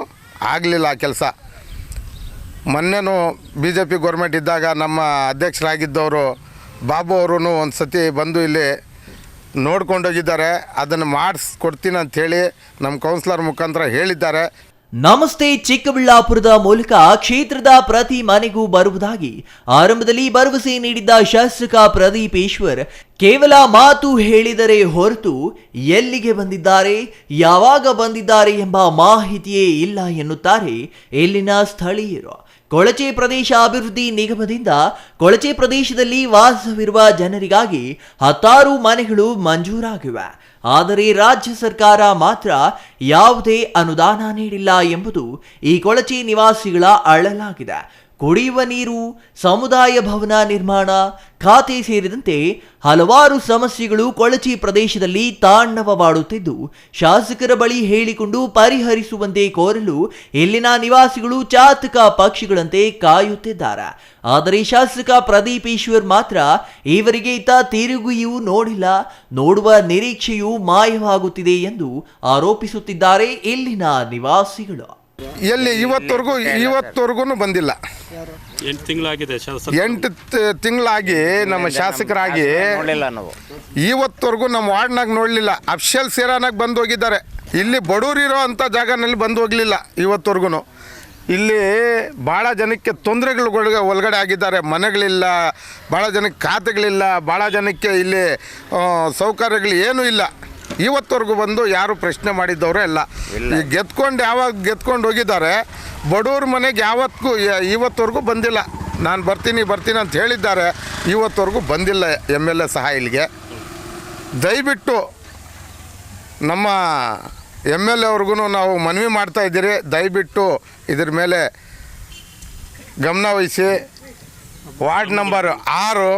ಆಗಲಿಲ್ಲ ಆ ಕೆಲಸ. ಮೊನ್ನೆನೂ BJP ಗೌರ್ಮೆಂಟ್ ಇದ್ದಾಗ ನಮ್ಮ ಅಧ್ಯಕ್ಷರಾಗಿದ್ದವರು ಬಾಬು ಅವರು ಒಂದು ಸತಿ ಬಂದು ಇಲ್ಲಿ ನೋಡ್ಕೊಂಡೋಗಿದ್ದಾರೆ. ಅದನ್ನು ಮಾಡಿಸ್ಕೊಡ್ತೀನಿ ಅಂಥೇಳಿ ನಮ್ಮ ಕೌನ್ಸಿಲರ್ ಮುಖಾಂತರ ಹೇಳಿದ್ದಾರೆ. ನಮಸ್ತೆ ಚಿಕ್ಕಬಳ್ಳಾಪುರದ ಮೂಲಕ ಕ್ಷೇತ್ರದ ಪ್ರತಿ ಮನೆಗೂ ಬರುವುದಾಗಿ ಆರಂಭದಲ್ಲಿ ಭರವಸೆ ನೀಡಿದ್ದ ಶಾಸಕ ಪ್ರದೀಪ್ ಈಶ್ವರ್ ಕೇವಲ ಮಾತು ಹೇಳಿದರೆ ಹೊರತು ಎಲ್ಲಿಗೆ ಬಂದಿದ್ದಾರೆ, ಯಾವಾಗ ಬಂದಿದ್ದಾರೆ ಎಂಬ ಮಾಹಿತಿಯೇ ಇಲ್ಲ ಎನ್ನುತ್ತಾರೆ ಇಲ್ಲಿನ ಸ್ಥಳೀಯರು. ಕೊಳಚೆ ಪ್ರದೇಶ ಅಭಿವೃದ್ಧಿ ನಿಗಮದಿಂದ ಕೊಳಚೆ ಪ್ರದೇಶದಲ್ಲಿ ವಾಸವಿರುವ ಜನರಿಗಾಗಿ 10 ಮನೆಗಳು ಮಂಜೂರಾಗಿವೆ. ಆದರೆ ರಾಜ್ಯ ಸರ್ಕಾರ ಮಾತ್ರ ಯಾವುದೇ ಅನುದಾನ ನೀಡಿಲ್ಲ ಎಂಬುದು ಈ ಕೊಳಚೆ ನಿವಾಸಿಗಳ ಅಳಲಾಗಿದೆ. ಕುಡಿಯುವ ನೀರು, ಸಮುದಾಯ ಭವನ ನಿರ್ಮಾಣ ಖಾತೆ ಸೇರಿದಂತೆ ಹಲವಾರು ಸಮಸ್ಯೆಗಳು ಕೊಳಚೆ ಪ್ರದೇಶದಲ್ಲಿ ತಾಂಡವವಾಡುತ್ತಿದ್ದು, ಶಾಸಕರ ಬಳಿ ಹೇಳಿಕೊಂಡು ಪರಿಹರಿಸುವಂತೆ ಕೋರಲು ಇಲ್ಲಿನ ನಿವಾಸಿಗಳು ಚಾತಕ ಪಕ್ಷಿಗಳಂತೆ ಕಾಯುತ್ತಿದ್ದಾರೆ. ಆದರೆ ಶಾಸಕ ಪ್ರದೀಪ್ ಈಶ್ವರ್ ಮಾತ್ರ ಇವರಿಗೆ ಇತ್ತ ತಿರುಗಿಯೂ ನೋಡಿಲ್ಲ, ನೋಡುವ ನಿರೀಕ್ಷೆಯೂ ಮಾಯವಾಗುತ್ತಿದೆ ಎಂದು ಆರೋಪಿಸುತ್ತಿದ್ದಾರೆ ಇಲ್ಲಿನ ನಿವಾಸಿಗಳು. ಎಲ್ಲಿ ಇವತ್ತವರೆಗೂ ಬಂದಿಲ್ಲ. 8 ತಿಂಗಳಾಗಿದೆ 8 ತಿಂಗಳಾಗಿ ನಮ್ಮ ಶಾಸಕರಾಗಿ ನಾವು ಇವತ್ತವರೆಗೂ ನಮ್ಮ ವಾರ್ಡ್ನಾಗ ನೋಡಲಿಲ್ಲ. ಅಫ್ಷಲ್ ಸೇರಾನಾಗ ಬಂದು ಹೋಗಿದ್ದಾರೆ. ಇಲ್ಲಿ ಬಡವರಿರೋ ಅಂಥ ಜಾಗನಲ್ಲಿ ಬಂದು ಹೋಗಲಿಲ್ಲ ಇವತ್ತವರೆಗೂ. ಇಲ್ಲಿ ಭಾಳ ಜನಕ್ಕೆ ತೊಂದರೆಗಳು ಒಳಗಡೆ ಆಗಿದ್ದಾರೆ. ಮನೆಗಳಿಲ್ಲ, ಭಾಳ ಜನಕ್ಕೆ ಖಾತೆಗಳಿಲ್ಲ, ಭಾಳ ಜನಕ್ಕೆ ಇಲ್ಲಿ ಸೌಕರ್ಯಗಳು ಏನೂ ಇಲ್ಲ. ಇವತ್ತವರೆಗೂ ಬಂದು ಯಾರು ಪ್ರಶ್ನೆ ಮಾಡಿದ್ದವರೇ ಇಲ್ಲ. ಈ ಯಾವಾಗ ಗೆದ್ಕೊಂಡು ಹೋಗಿದ್ದಾರೆ, ಬಡವ್ರ ಮನೆಗೆ ಇವತ್ತವರೆಗೂ ಬಂದಿಲ್ಲ. ನಾನು ಬರ್ತೀನಿ ಅಂತ ಹೇಳಿದ್ದಾರೆ, ಇವತ್ತವರೆಗೂ ಬಂದಿಲ್ಲ MLA ಸಹ ಇಲ್ಲಿಗೆ. ದಯವಿಟ್ಟು ನಮ್ಮ MLA ಅವ್ರಿಗೂ ನಾವು ಮನವಿ ಮಾಡ್ತಾಯಿದ್ದೀರಿ, ದಯವಿಟ್ಟು ಇದ್ರ ಮೇಲೆ ಗಮನ ವಹಿಸಿ. ವಾರ್ಡ್ ನಂಬರ್ 6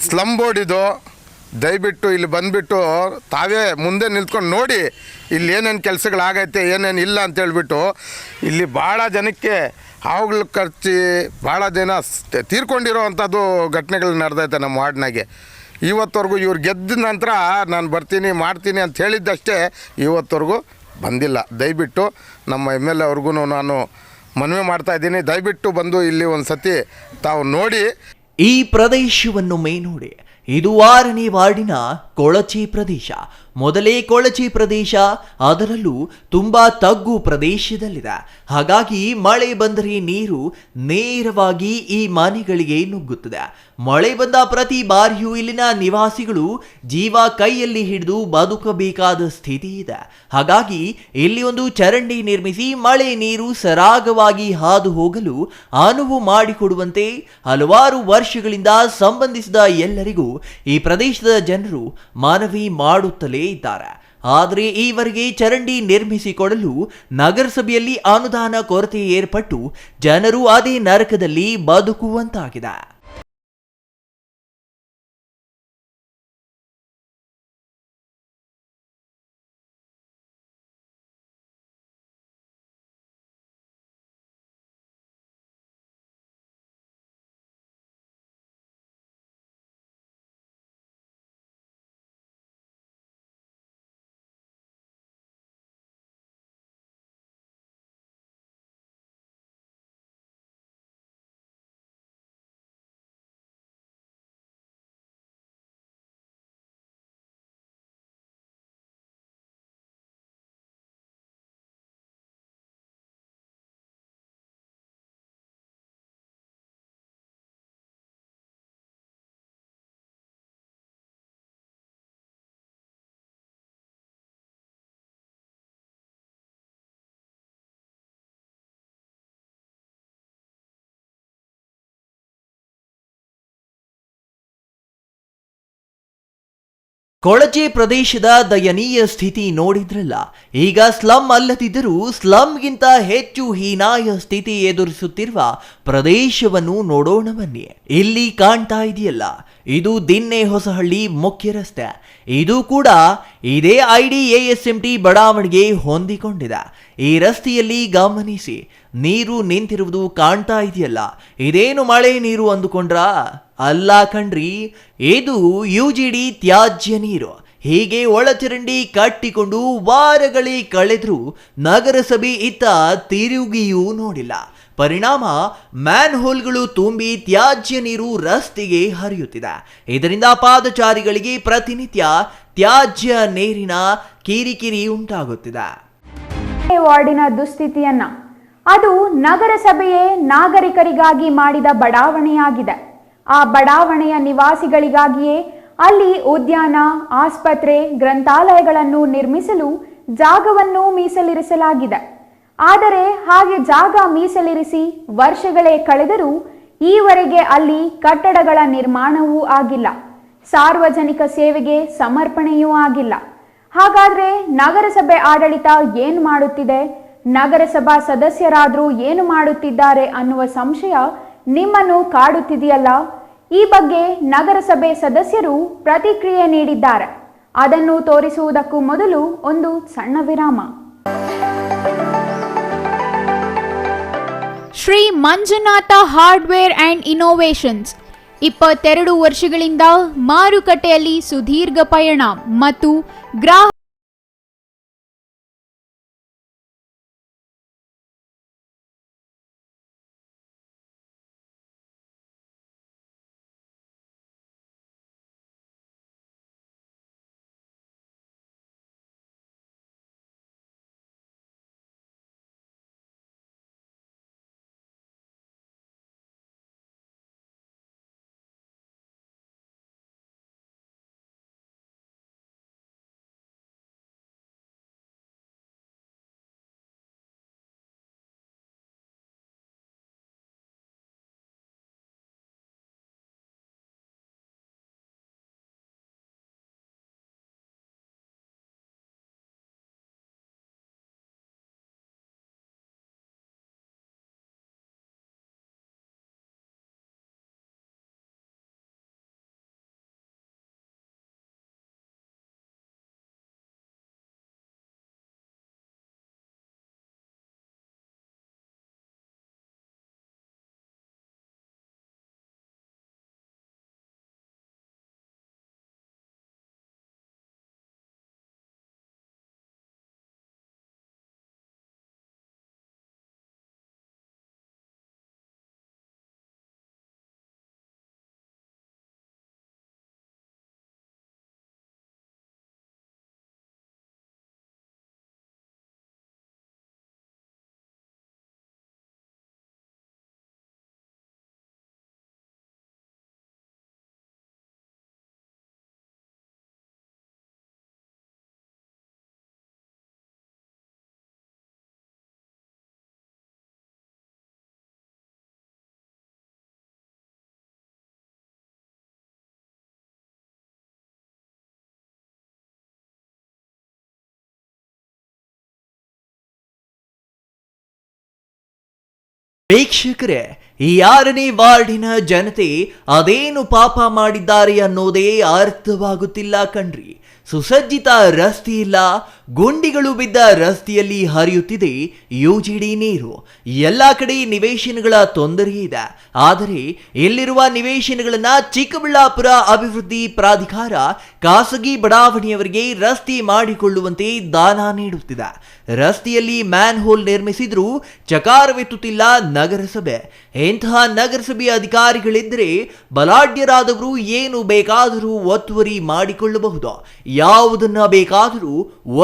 ಸ್ಲಮ್ ಬೋರ್ಡ್ ಇದು. ದಯವಿಟ್ಟು ಇಲ್ಲಿ ಬಂದುಬಿಟ್ಟು ತಾವೇ ಮುಂದೆ ನಿಂತ್ಕೊಂಡು ನೋಡಿ ಇಲ್ಲಿ ಏನೇನು ಕೆಲಸಗಳಾಗೈತೆ ಏನೇನು ಇಲ್ಲ ಅಂತೇಳ್ಬಿಟ್ಟು. ಇಲ್ಲಿ ಭಾಳ ಜನಕ್ಕೆ ಹಾವುಗಳು ಖರ್ಚಿ ಭಾಳ ಜನ ತೀರ್ಕೊಂಡಿರೋ ಅಂಥದ್ದು ಘಟನೆಗಳು ನಡೆದೈತೆ ನಮ್ಮ ವಾರ್ಡ್ನಾಗೆ. ಇವತ್ತವರೆಗೂ ಇವ್ರು ಗೆದ್ದ ನಂತರ ನಾನು ಮಾಡ್ತೀನಿ ಅಂತ ಹೇಳಿದ್ದಷ್ಟೇ, ಇವತ್ತವರೆಗೂ ಬಂದಿಲ್ಲ. ದಯವಿಟ್ಟು ನಮ್ಮ MLA ಅವ್ರಿಗೂ ನಾನು ಮನವಿ ಮಾಡ್ತಾಯಿದ್ದೀನಿ, ದಯವಿಟ್ಟು ಬಂದು ಇಲ್ಲಿ ಒಂದು ಸತಿ ತಾವು ನೋಡಿ. ಈ ಪ್ರದೇಶವನ್ನು ನೋಡಿ, ಇದು 6ನೇ ವಾರ್ಡಿನ ಕೊಳಚೆ ಪ್ರದೇಶ. ಮೊದಲೇ ಕೊಳಚೆ ಪ್ರದೇಶ, ಅದರಲ್ಲೂ ತುಂಬಾ ತಗ್ಗು ಪ್ರದೇಶದಲ್ಲಿದೆ. ಹಾಗಾಗಿ ಮಳೆ ಬಂದರೆ ನೀರು ನೇರವಾಗಿ ಈ ಮನೆಗಳಿಗೆ ನುಗ್ಗುತ್ತದೆ. ಮಳೆ ಬಂದ ಪ್ರತಿ ಬಾರಿಯೂ ಇಲ್ಲಿನ ನಿವಾಸಿಗಳು ಜೀವ ಕೈಯಲ್ಲಿ ಹಿಡಿದು ಬದುಕಬೇಕಾದ ಸ್ಥಿತಿ ಇದೆ. ಹಾಗಾಗಿ ಇಲ್ಲಿ ಒಂದು ಚರಂಡಿ ನಿರ್ಮಿಸಿ ಮಳೆ ನೀರು ಸರಾಗವಾಗಿ ಹಾದು ಹೋಗಲು ಅನುವು ಮಾಡಿಕೊಡುವಂತೆ ಹಲವಾರು ವರ್ಷಗಳಿಂದ ಸಂಬಂಧಿಸಿದ ಎಲ್ಲರಿಗೂ ಈ ಪ್ರದೇಶದ ಜನರು ಮನವಿ ಮಾಡುತ್ತಲೇ ಇದ್ದಾರೆ. ಆದರೆ ಈವರೆಗೆ ಚರಂಡಿ ನಿರ್ಮಿಸಿಕೊಡಲು ನಗರಸಭೆಯಲ್ಲಿ ಅನುದಾನ ಕೊರತೆ ಏರ್ಪಟ್ಟು ಜನರು ಅದೇ ನರಕದಲ್ಲಿ ಬದುಕುವಂತಾಗಿದೆ. ಕೊಳಚೆ ಪ್ರದೇಶದ ದಯನೀಯ ಸ್ಥಿತಿ ನೋಡಿದ್ರಲ್ಲ. ಈಗ ಸ್ಲಮ್ ಅಲ್ಲದಿದ್ದರೂ ಸ್ಲಮ್ಗಿಂತ ಹೆಚ್ಚು ಹೀನಾಯ ಸ್ಥಿತಿ ಎದುರಿಸುತ್ತಿರುವ ಪ್ರದೇಶವನ್ನು ನೋಡೋಣ ಬನ್ನಿ. ಇಲ್ಲಿ ಕಾಣ್ತಾ ಇದೆಯಲ್ಲ, ಇದು ದಿನ್ನೆ ಹೊಸಹಳ್ಳಿ ಮುಖ್ಯ ರಸ್ತೆ. ಇದು ಕೂಡ ಇದೇ IDASMT ಬಡಾವಣೆಗೆ ಹೊಂದಿಕೊಂಡಿದೆ. ಈ ರಸ್ತೆಯಲ್ಲಿ ಗಮನಿಸಿ, ನೀರು ನಿಂತಿರುವುದು ಕಾಣ್ತಾ ಇದೆಯಲ್ಲ, ಇದೇನು ಮಳೆ ನೀರು ಅಂದುಕೊಂಡ್ರಾ? ಅಲ್ಲ ಕಣ್ರಿ, ಇದು UGD ತ್ಯಾಜ್ಯ ನೀರು. ಹೀಗೆ ಒಳಚರಂಡಿ ಕಟ್ಟಿಕೊಂಡು ವಾರಗಳೇ ಕಳೆದ್ರೂ ನಗರಸಭೆ ಇತ್ತ ತಿರುಗಿಯೂ ನೋಡಿಲ್ಲ. ಪರಿಣಾಮ ಮ್ಯಾನ್ ಹೋಲ್ಗಳು ತುಂಬಿ ತ್ಯಾಜ್ಯ ನೀರು ರಸ್ತೆಗೆ ಹರಿಯುತ್ತಿದೆ. ಇದರಿಂದ ಪಾದಚಾರಿಗಳಿಗೆ ಪ್ರತಿನಿತ್ಯ ತ್ಯಾಜ್ಯ ನೀರಿನ ಕಿರಿಕಿರಿ ಉಂಟಾಗುತ್ತಿದೆ. ವಾರ್ಡಿನ ದುಸ್ಥಿತಿಯನ್ನ ಅದು ನಗರಸಭೆಯೇ ನಾಗರಿಕರಿಗಾಗಿ ಮಾಡಿದ ಬಡಾವಣೆಯಾಗಿದೆ. ಆ ಬಡಾವಣೆಯ ನಿವಾಸಿಗಳಿಗಾಗಿಯೇ ಅಲ್ಲಿ ಉದ್ಯಾನ, ಆಸ್ಪತ್ರೆ, ಗ್ರಂಥಾಲಯಗಳನ್ನು ನಿರ್ಮಿಸಲು ಜಾಗವನ್ನು ಮೀಸಲಿರಿಸಲಾಗಿದೆ. ಆದರೆ ಹಾಗೆ ಜಾಗ ಮೀಸಲಿರಿಸಿ ವರ್ಷಗಳೇ ಕಳೆದರೂ ಈವರೆಗೆ ಅಲ್ಲಿ ಕಟ್ಟಡಗಳ ನಿರ್ಮಾಣವೂ ಆಗಿಲ್ಲ, ಸಾರ್ವಜನಿಕ ಸೇವೆಗೆ ಸಮರ್ಪಣೆಯೂ ಆಗಿಲ್ಲ. ಹಾಗಾದ್ರೆ ನಗರಸಭೆ ಆಡಳಿತ ಏನು ಮಾಡುತ್ತಿದೆ? ನಗರಸಭಾ ಸದಸ್ಯರಾದರೂ ಏನು ಮಾಡುತ್ತಿದ್ದಾರೆ ಅನ್ನುವ ಸಂಶಯ ನಿಮ್ಮನ್ನು ಕಾಡುತ್ತಿದೆಯಲ್ಲ? ಈ ಬಗ್ಗೆ ನಗರಸಭೆ ಸದಸ್ಯರು ಪ್ರತಿಕ್ರಿಯೆ ನೀಡಿದ್ದಾರೆ. ಅದನ್ನು ತೋರಿಸುವುದಕ್ಕೂ ಮೊದಲು ಒಂದು ಸಣ್ಣ ವಿರಾಮ. Shri Manjunatha hardware and innovations 22 ವರ್ಷಗಳಿಂದ ಮಾರುಕಟ್ಟೆಯಲ್ಲಿ ಸುದೀರ್ಘ ಪಯಣ ಮತ್ತು ಗ್ರಾಹಕ ವೀಕ್ಷಕರೇ, ಈ 6ನೇ ವಾರ್ಡಿನ ಜನತೆ ಅದೇನು ಪಾಪ ಮಾಡಿದ್ದಾರೆ ಅನ್ನೋದೇ ಅರ್ಥವಾಗುತ್ತಿಲ್ಲ ಕಣ್ರಿ. ಸುಸಜ್ಜಿತ ರಸ್ತೆ ಇಲ್ಲ, ಗುಂಡಿಗಳು ಬಿದ್ದ ರಸ್ತೆಯಲ್ಲಿ ಹರಿಯುತ್ತಿದೆ ಯುಜಿಡಿ ನೀರು. ಎಲ್ಲ ಕಡೆ ನಿವೇಶನಗಳ ತೊಂದರೆ ಇದೆ. ಆದರೆ ಇಲ್ಲಿರುವ ನಿವೇಶನಗಳನ್ನ ಚಿಕ್ಕಬಳ್ಳಾಪುರ ಅಭಿವೃದ್ಧಿ ಪ್ರಾಧಿಕಾರ ಖಾಸಗಿ ಬಡಾವಣೆಯವರಿಗೆ ರಸ್ತೆ ಮಾಡಿಕೊಳ್ಳುವಂತೆ ದಾನ ನೀಡುತ್ತಿದೆ. ರಸ್ತೆಯಲ್ಲಿ ಮ್ಯಾನ್ ಹೋಲ್ ನಿರ್ಮಿಸಿದ್ರೂ ಚಕಾರವೆತ್ತುತ್ತಿಲ್ಲ ನಗರಸಭೆ. ಇಂತಹ ನಗರಸಭೆ ಅಧಿಕಾರಿಗಳಿದ್ದರೆ ಬಲಾಢ್ಯರಾದವರು ಏನು ಬೇಕಾದರೂ ಒತ್ತುವರಿ ಮಾಡಿಕೊಳ್ಳಬಹುದು, ಯಾವುದನ್ನ ಬೇಕಾದರೂ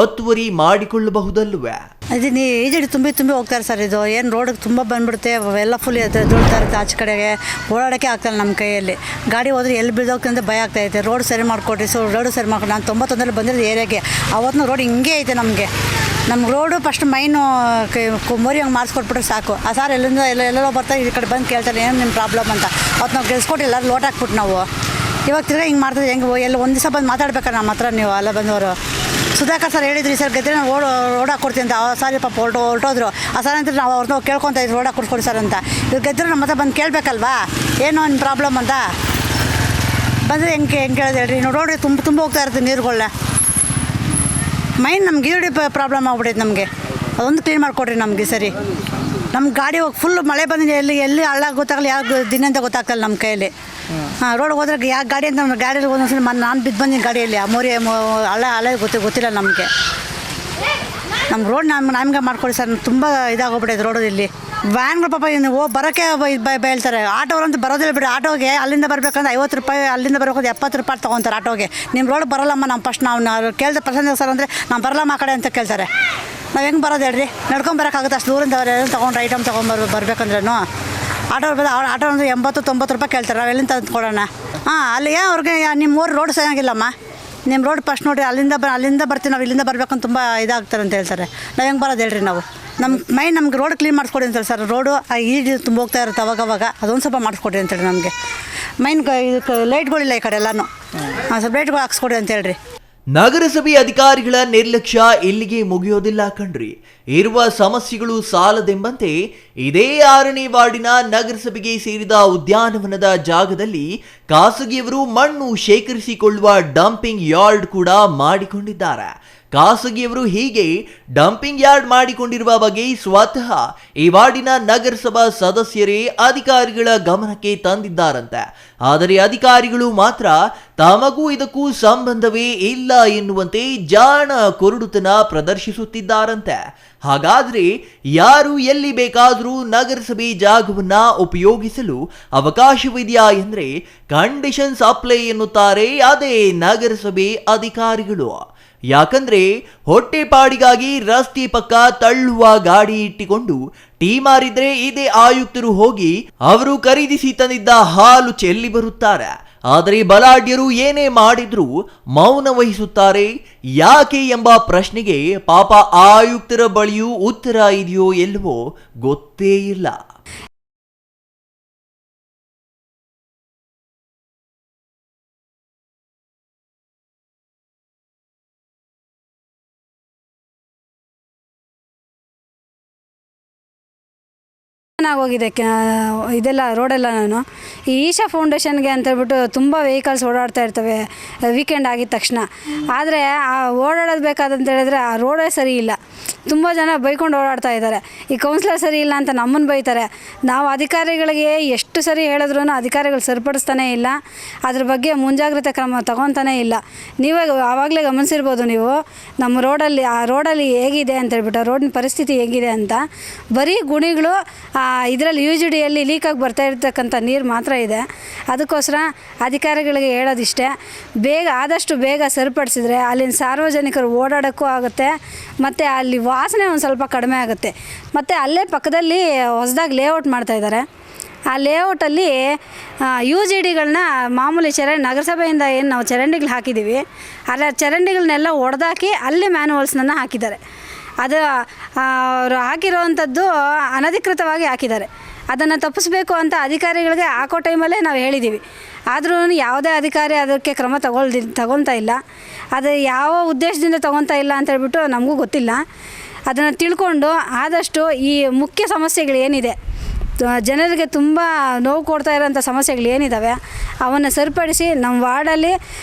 ಒತ್ತುವರಿ ಮಾಡಿಕೊಳ್ಳಬಹುದಲ್ವೇ? ಅದನ್ನ ಈಜಡಿ ತುಂಬಿ ಹೋಗ್ತಾರೆ ಸರ್. ಇದು ಏನು ರೋಡಿಗೆ ತುಂಬ ಬಂದ್ಬಿಡುತ್ತೆ, ಎಲ್ಲ ಫುಲ್ ದೊಡ್ತಾ ಇರುತ್ತೆ. ಆಚೆ ಕಡೆಗೆ ಓಡಾಡೋಕ್ಕೆ ಆಗ್ತಾಯಿಲ್ಲ ನಮ್ಮ ಕೈಯಲ್ಲಿ. ಗಾಡಿ ಹೋದ್ರೆ ಎಲ್ಲಿ ಬಿದ್ದೋಗ್ತಂದ್ರೆ ಭಯ ಆಗ್ತಾಯಿದೆ. ರೋಡ್ ಸರಿ ಮಾಡಿಕೊಡ್ರಿ, ರೋಡು ಸರಿ ಮಾಡ್ಕೊಂಡು. ನಾನು 91ರಲ್ಲಿ ಬಂದಿರೋದು ಏರಿಯಾಗೆ. ಅವತ್ತು ರೋಡ್ ಹಿಂಗೆ ಐತೆ ನಮಗೆ. ನಮ್ಮ ರೋಡು ಫಸ್ಟ್ ಮೈನು ಮೋರಿ ಹಂಗೆ ಮಾಡಿಸ್ಕೊಟ್ಬಿಟ್ರೆ ಸಾಕು. ಆ ಸಾರ್ ಎಲ್ಲೆಲ್ಲೋ ಬರ್ತಾರೆ, ಈ ಕಡೆ ಬಂದು ಕೇಳ್ತಾರೆ ಏನು ನಿಮ್ಮ ಪ್ರಾಬ್ಲಮ್ ಅಂತ. ಅವತ್ತು ನಾವು ಗೆಲ್ಸ್ಕೊಟ್ಟು ಎಲ್ಲರೂ ಲೋಟ್ ಹಾಕ್ಬಿಟ್ಟು ನಾವು ಇವಾಗ ತಿರ್ಗಿ ಹಿಂಗೆ ಮಾಡ್ತಾರೆ. ಹೆಂಗೆ ಎಲ್ಲ ಒಂದು ದಿವಸ ಬಂದು ಮಾತಾಡ್ಬೇಕಾರೆ ನಮ್ಮ ಹತ್ರ ನೀವು ಅಲ್ಲ ಬಂದವರು. ಸುಧಾಕರ್ ಸರ್ ಹೇಳಿದ್ರಿ ಸರ್ ಗೆದ್ದರೆ ನಾವು ರೋಡ್ ಹಾಕ್ಕೊಡ್ತೀನಿ ಅಂತ. ಸಾರಿ ಪಾಪ ಹೊರಟೋದ್ರು. ಆ ಸರ್ ಅಂತ ನಾವು ಅವ್ರನ್ನ ಕೇಳ್ಕೊತಾ ಇದ್ವಿ ರೋಡ್ ಹಾಕ್ಕೊಡ್ಕೊಡಿ ಸರ್ ಅಂತ. ಇವಾಗ ಗೆದ್ದರೆ ನಮ್ಮ ಹತ್ರ ಬಂದು ಕೇಳಬೇಕಲ್ವಾ ಏನೋ ನಿಮ್ಮ ಪ್ರಾಬ್ಲಮ್ ಅಂತ. ಬಂದರೆ ಹೆಂಗೆ ಕೇಳೋದು ಹೇಳ್ರಿ. ನಾವು ರೋಡ್ ತುಂಬ ಹೋಗ್ತಾ ಇರ್ತೀವಿ ನೀರುಗಳನ್ನ. ಮೈನ್ ನಮ್ಗೆ ಈರುಳ್ಳಿ ಪ್ರಾಬ್ಲಮ್ ಆಗ್ಬಿಟ್ಟೈತೆ ನಮಗೆ. ಅದೊಂದು ಕ್ಲೀನ್ ಮಾಡಿಕೊಡ್ರಿ ನಮಗೆ ಸರಿ. ನಮ್ಮ ಗಾಡಿ ಹೋಗಿ ಫುಲ್ ಮಳೆ ಬಂದಿದೆ, ಎಲ್ಲಿ ಹಳ್ಳ ಗೊತ್ತಾಗಲ್ಲ, ಯಾವ ದಿನ ಅಂತ ಗೊತ್ತಾಗ್ತಲ್ಲ ನಮ್ಮ ಕೈಯಲ್ಲಿ. ರೋಡ್ ಹೋದ್ರೆ ಯಾವ ಗಾಡಿ ಅಂತ ನಮ್ಮ ಗಾಡಿಯಲ್ಲಿ ಒಂದೊಂದ್ಸಲ ನಾನು ಬಿದ್ದು ಬಂದಿನಿ ಗಾಡಿಯಲ್ಲಿ. ಆ ಮೋರಿ ಹಳ್ಳ ಗೊತ್ತಿಲ್ಲ ನಮಗೆ. ನಮ್ಮ ರೋಡ್ ನಮ್ಗೆ ಮಾಡ್ಕೊಡಿ ಸರ್. ತುಂಬ ಇದಾಗೋಗ್ಬಿಟ್ಟೈತೆ ರೋಡು ಇಲ್ಲಿ. ವ್ಯಾನ್ಗಳು ಪಾಪ ಬರೋಕ್ಕೆ ಹೇಳ್ತಾರೆ. ಆಟೋರಂತೂ ಬರೋದಿಲ್ಲ ಬಿಡಿ. ಆಟೋಗೆ ಅಲ್ಲಿಂದ ಬರಬೇಕಂದ್ರೆ 50 ರೂಪಾಯಿ, ಅಲ್ಲಿಂದ ಬರಬೇಕು 70 ರೂಪಾಯಿ ತೊಗೊತಾರೆ ಆಟೋಗೆ. ನಿಮ್ಮ ರೋಡ್ ಬರೋಲ್ಲಮ್ಮ. ನಾವು ಫಸ್ಟ್ ನಾವು ಕೇಳಿದೆ ಪ್ರಸನ್ನ ಸರ್ ಅಂದರೆ ನಾವು ಬರಲ್ಲಮ್ಮ ಆ ಕಡೆ ಅಂತ ಕೇಳ್ತಾರೆ. ನಾವು ಹೆಂಗೆ ಬರೋದು ಹೇಳ್ರಿ? ನಡ್ಕೊಂಬರೋಕ್ಕಾಗುತ್ತೆ ಅಷ್ಟು ದೂರಿಂದ ತೊಗೊಂಡ್ರೆ ಐಟಮ್ ಬರ್ಬೇಕಂದ್ರೂ. ಆಟೋ ಒಂದು 80-90 ರೂಪಾಯಿ ಕೇಳ್ತಾರೆ. ನಾವು ಎಲ್ಲಿಂದ ತಂದುಕೊಡೋಣ? ಅಲ್ಲಿ ಅವ್ರಿಗೆ ನಿಮ್ಮ ಊರು ರೋಡ್ ಚೆನ್ನಾಗಿಲ್ಲಮ್ಮ, ನಿಮ್ಮ ರೋಡ್ ಫಸ್ಟ್ ನೋಡಿರಿ, ಅಲ್ಲಿಂದ ಬರ್ತೀವಿ ನಾವು, ಇಲ್ಲಿಂದ ಬರ್ಬೇಕಂತ ತುಂಬ ಇದಾಗ್ತಾರೆ ಅಂತ ಹೇಳ್ತಾರೆ. ನಾವು ಹೆಂಗೆ ಬರೋದು ಹೇಳ್ರಿ? ನಾವು ನಮ್ಗೆ ರೋಡ್ ಕ್ಲೀನ್ ಮಾಡಿಸ್ಕೊಡಿ ಅಂತ ಹೇಳಿ ಸರ್. ರೋಡು ಈಜು ತುಂಬ ಹೋಗ್ತಾ ಇರುತ್ತೆ ಅವಾಗವಾಗ. ಅದೊಂದು ಸ್ವಲ್ಪ ಮಾಡಿಸ್ಕೊಡ್ರಿ ಅಂತೇಳಿ ನಮಗೆ. ಇದಕ್ಕೆ ಲೈಟ್ಗಳಿಲ್ಲ ಈ ಕಡೆ ಎಲ್ಲನೂ. ಸ್ವಲ್ಪ ಲೈಟ್ಗಳು ಹಾಕ್ಸ್ಕೊಡಿ ಅಂತ ಹೇಳ್ರಿ. ನಗರಸಭೆ ಅಧಿಕಾರಿಗಳ ನಿರ್ಲಕ್ಷ್ಯ ಇಲ್ಲಿಗೆ ಮುಗಿಯೋದಿಲ್ಲ ಕಣ್ರಿ. ಇರುವ ಸಮಸ್ಯೆಗಳು ಸಾಲದೆಂಬಂತೆ ಇದೇ 6ನೇ ವಾರ್ಡಿನ ನಗರಸಭೆಗೆ ಸೇರಿದ ಉದ್ಯಾನವನದ ಜಾಗದಲ್ಲಿ ಖಾಸಗಿಯವರು ಮಣ್ಣು ಶೇಖರಿಸಿಕೊಳ್ಳುವ ಡಂಪಿಂಗ್ ಯಾರ್ಡ್ ಕೂಡ ಮಾಡಿಕೊಂಡಿದ್ದಾರೆ. ಖಾಸಗಿಯವರು ಹೀಗೆ ಡಂಪಿಂಗ್ ಯಾರ್ಡ್ ಮಾಡಿಕೊಂಡಿರುವ ಬಗ್ಗೆ ಸ್ವತಃ ಈ ವಾರ್ಡಿನ ನಗರಸಭಾ ಸದಸ್ಯರೇ ಅಧಿಕಾರಿಗಳ ಗಮನಕ್ಕೆ ತಂದಿದ್ದಾರಂತೆ. ಆದರೆ ಅಧಿಕಾರಿಗಳು ಮಾತ್ರ ತಮಗೂ ಇದಕ್ಕೂ ಸಂಬಂಧವೇ ಇಲ್ಲ ಎನ್ನುವಂತೆ ಜಾಣ ಕುರುಡುತನ ಪ್ರದರ್ಶಿಸುತ್ತಿದ್ದಾರಂತೆ. ಹಾಗಾದ್ರೆ ಯಾರು ಎಲ್ಲಿ ಬೇಕಾದರೂ ನಗರಸಭೆ ಜಾಗವನ್ನ ಉಪಯೋಗಿಸಲು ಅವಕಾಶವಿದೆಯಾ ಎಂದ್ರೆ ಕಂಡೀಷನ್ಸ್ ಅಪ್ಲೈ ಎನ್ನುತ್ತಾರೆ ಅದೇ ನಗರಸಭೆ ಅಧಿಕಾರಿಗಳು. ಯಾಕಂದ್ರೆ ಹೊಟ್ಟೆಪಾಡಿಗಾಗಿ ರಸ್ತೆ ಪಕ್ಕ ತಳ್ಳುವ ಗಾಡಿ ಇಟ್ಟಿಕೊಂಡು ಟೀ ಮಾರಿದ್ರೆ ಇದೇ ಆಯುಕ್ತರು ಹೋಗಿ ಅವರು ಖರೀದಿಸಿ ತಂದಿದ್ದ ಹಾಲು ಚೆಲ್ಲಿ ಬರುತ್ತಾರೆ. ಆದರೆ ಬಲಾಢ್ಯರು ಏನೇ ಮಾಡಿದ್ರು ಮೌನ ವಹಿಸುತ್ತಾರೆ. ಯಾಕೆ ಎಂಬ ಪ್ರಶ್ನೆಗೆ ಪಾಪ ಆಯುಕ್ತರ ಬಳಿಯೂ ಉತ್ತರ ಇದೆಯೋ ಎಲ್ಲವೋ ಗೊತ್ತೇ ಇಲ್ಲ. ಆಗೋಗಿದೆ ಇದೆಲ್ಲ ರೋಡೆಲ್ಲ. ನಾನು ಈ ಈಶಾ ಫೌಂಡೇಶನ್ಗೆ ಅಂತೇಳ್ಬಿಟ್ಟು ತುಂಬ ವೆಹಿಕಲ್ಸ್ ಓಡಾಡ್ತಾ ಇರ್ತವೆ ವೀಕೆಂಡ್ ಆಗಿದ ತಕ್ಷಣ. ಆದರೆ ಆ ಓಡಾಡೋದು ಬೇಕಾದಂತ ಹೇಳಿದ್ರೆ ಆ ರೋಡೇ ಸರಿ ಇಲ್ಲ. ತುಂಬ ಜನ ಬೈಕೊಂಡು ಓಡಾಡ್ತಾ ಇದ್ದಾರೆ. ಈ ಕೌನ್ಸಿಲರ್ ಸರಿ ಇಲ್ಲ ಅಂತ ನಮ್ಮನ್ನು ಬೈತಾರೆ. ನಾವು ಅಧಿಕಾರಿಗಳಿಗೆ ಎಷ್ಟು ಸರಿ ಹೇಳಿದ್ರೂ ಅಧಿಕಾರಿಗಳು ಸರಿಪಡಿಸ್ತಾನೇ ಇಲ್ಲ. ಅದ್ರ ಬಗ್ಗೆ ಮುಂಜಾಗ್ರತೆ ಕ್ರಮ ತಗೊತಾನೇ ಇಲ್ಲ. ನೀವೇ ಆವಾಗಲೇ ಗಮನಿಸಿರ್ಬೋದು ನೀವು ನಮ್ಮ ರೋಡಲ್ಲಿ ಆ ರೋಡಲ್ಲಿ ಹೇಗಿದೆ ಅಂತೇಳ್ಬಿಟ್ಟು ರೋಡಿನ ಪರಿಸ್ಥಿತಿ ಹೇಗಿದೆ ಅಂತ. ಬರೀ ಗುಣಿಗಳು ಇದರಲ್ಲಿ UGDಯಲ್ಲಿ ಲೀಕಾಗಿ ಬರ್ತಾ ಇರ್ತಕ್ಕಂಥ ನೀರು ಮಾತ್ರ ಇದೆ. ಅದಕ್ಕೋಸ್ಕರ ಅಧಿಕಾರಿಗಳಿಗೆ ಹೇಳೋದಿಷ್ಟೇ, ಆದಷ್ಟು ಬೇಗ ಸರಿಪಡಿಸಿದ್ರೆ ಅಲ್ಲಿನ ಸಾರ್ವಜನಿಕರು ಓಡಾಡೋಕ್ಕೂ ಆಗುತ್ತೆ, ಮತ್ತು ಅಲ್ಲಿ ವಾಸನೆ ಒಂದು ಸ್ವಲ್ಪ ಕಡಿಮೆ ಆಗುತ್ತೆ. ಮತ್ತು ಅಲ್ಲೇ ಪಕ್ಕದಲ್ಲಿ ಹೊಸದಾಗಿ ಲೇಔಟ್ ಮಾಡ್ತಾಯಿದ್ದಾರೆ. ಆ ಲೇಔಟಲ್ಲಿ UGDಗಳನ್ನ ಮಾಮೂಲಿ ನಗರಸಭೆಯಿಂದ ಏನು ನಾವು ಚರಂಡಿಗಳು ಹಾಕಿದ್ದೀವಿ ಅಲ್ಲ ಚರಂಡಿಗಳನ್ನೆಲ್ಲ ಒಡೆದಾಕಿ ಅಲ್ಲಿ ಮ್ಯಾನುವಲ್ಸ್ನನ್ನು ಹಾಕಿದ್ದಾರೆ. ಅದು ಅವರು ಹಾಕಿರೋವಂಥದ್ದು ಅನಧಿಕೃತವಾಗಿ ಹಾಕಿದ್ದಾರೆ. ಅದನ್ನು ತಪ್ಪಿಸ್ಬೇಕು ಅಂತ ಅಧಿಕಾರಿಗಳಿಗೆ ಹಾಕೋ ಟೈಮಲ್ಲೇ ನಾವು ಹೇಳಿದ್ದೀವಿ. ಆದ್ರೂ ಯಾವುದೇ ಅಧಿಕಾರಿ ಅದಕ್ಕೆ ಕ್ರಮ ತಗೊಳ್ತಾ ಇಲ್ಲ. ಅದು ಯಾವ ಉದ್ದೇಶದಿಂದ ತಗೊಳ್ತಾ ಇಲ್ಲ ಅಂತೇಳ್ಬಿಟ್ಟು ನಮಗೂ ಗೊತ್ತಿಲ್ಲ. ಅದನ್ನು ತಿಳ್ಕೊಂಡು ಆದಷ್ಟು ಈ ಮುಖ್ಯ ಸಮಸ್ಯೆಗಳು ಏನಿದೆ, ಜನರಿಗೆ ತುಂಬ ನೋವು ಕೊಡ್ತಾ ಇರೋಂಥ ಸಮಸ್ಯೆಗಳು ಏನಿದ್ದಾವೆ ಅವನ್ನು ಸರಿಪಡಿಸಿ ನಮ್ಮ ವಾರ್ಡಲ್ಲಿ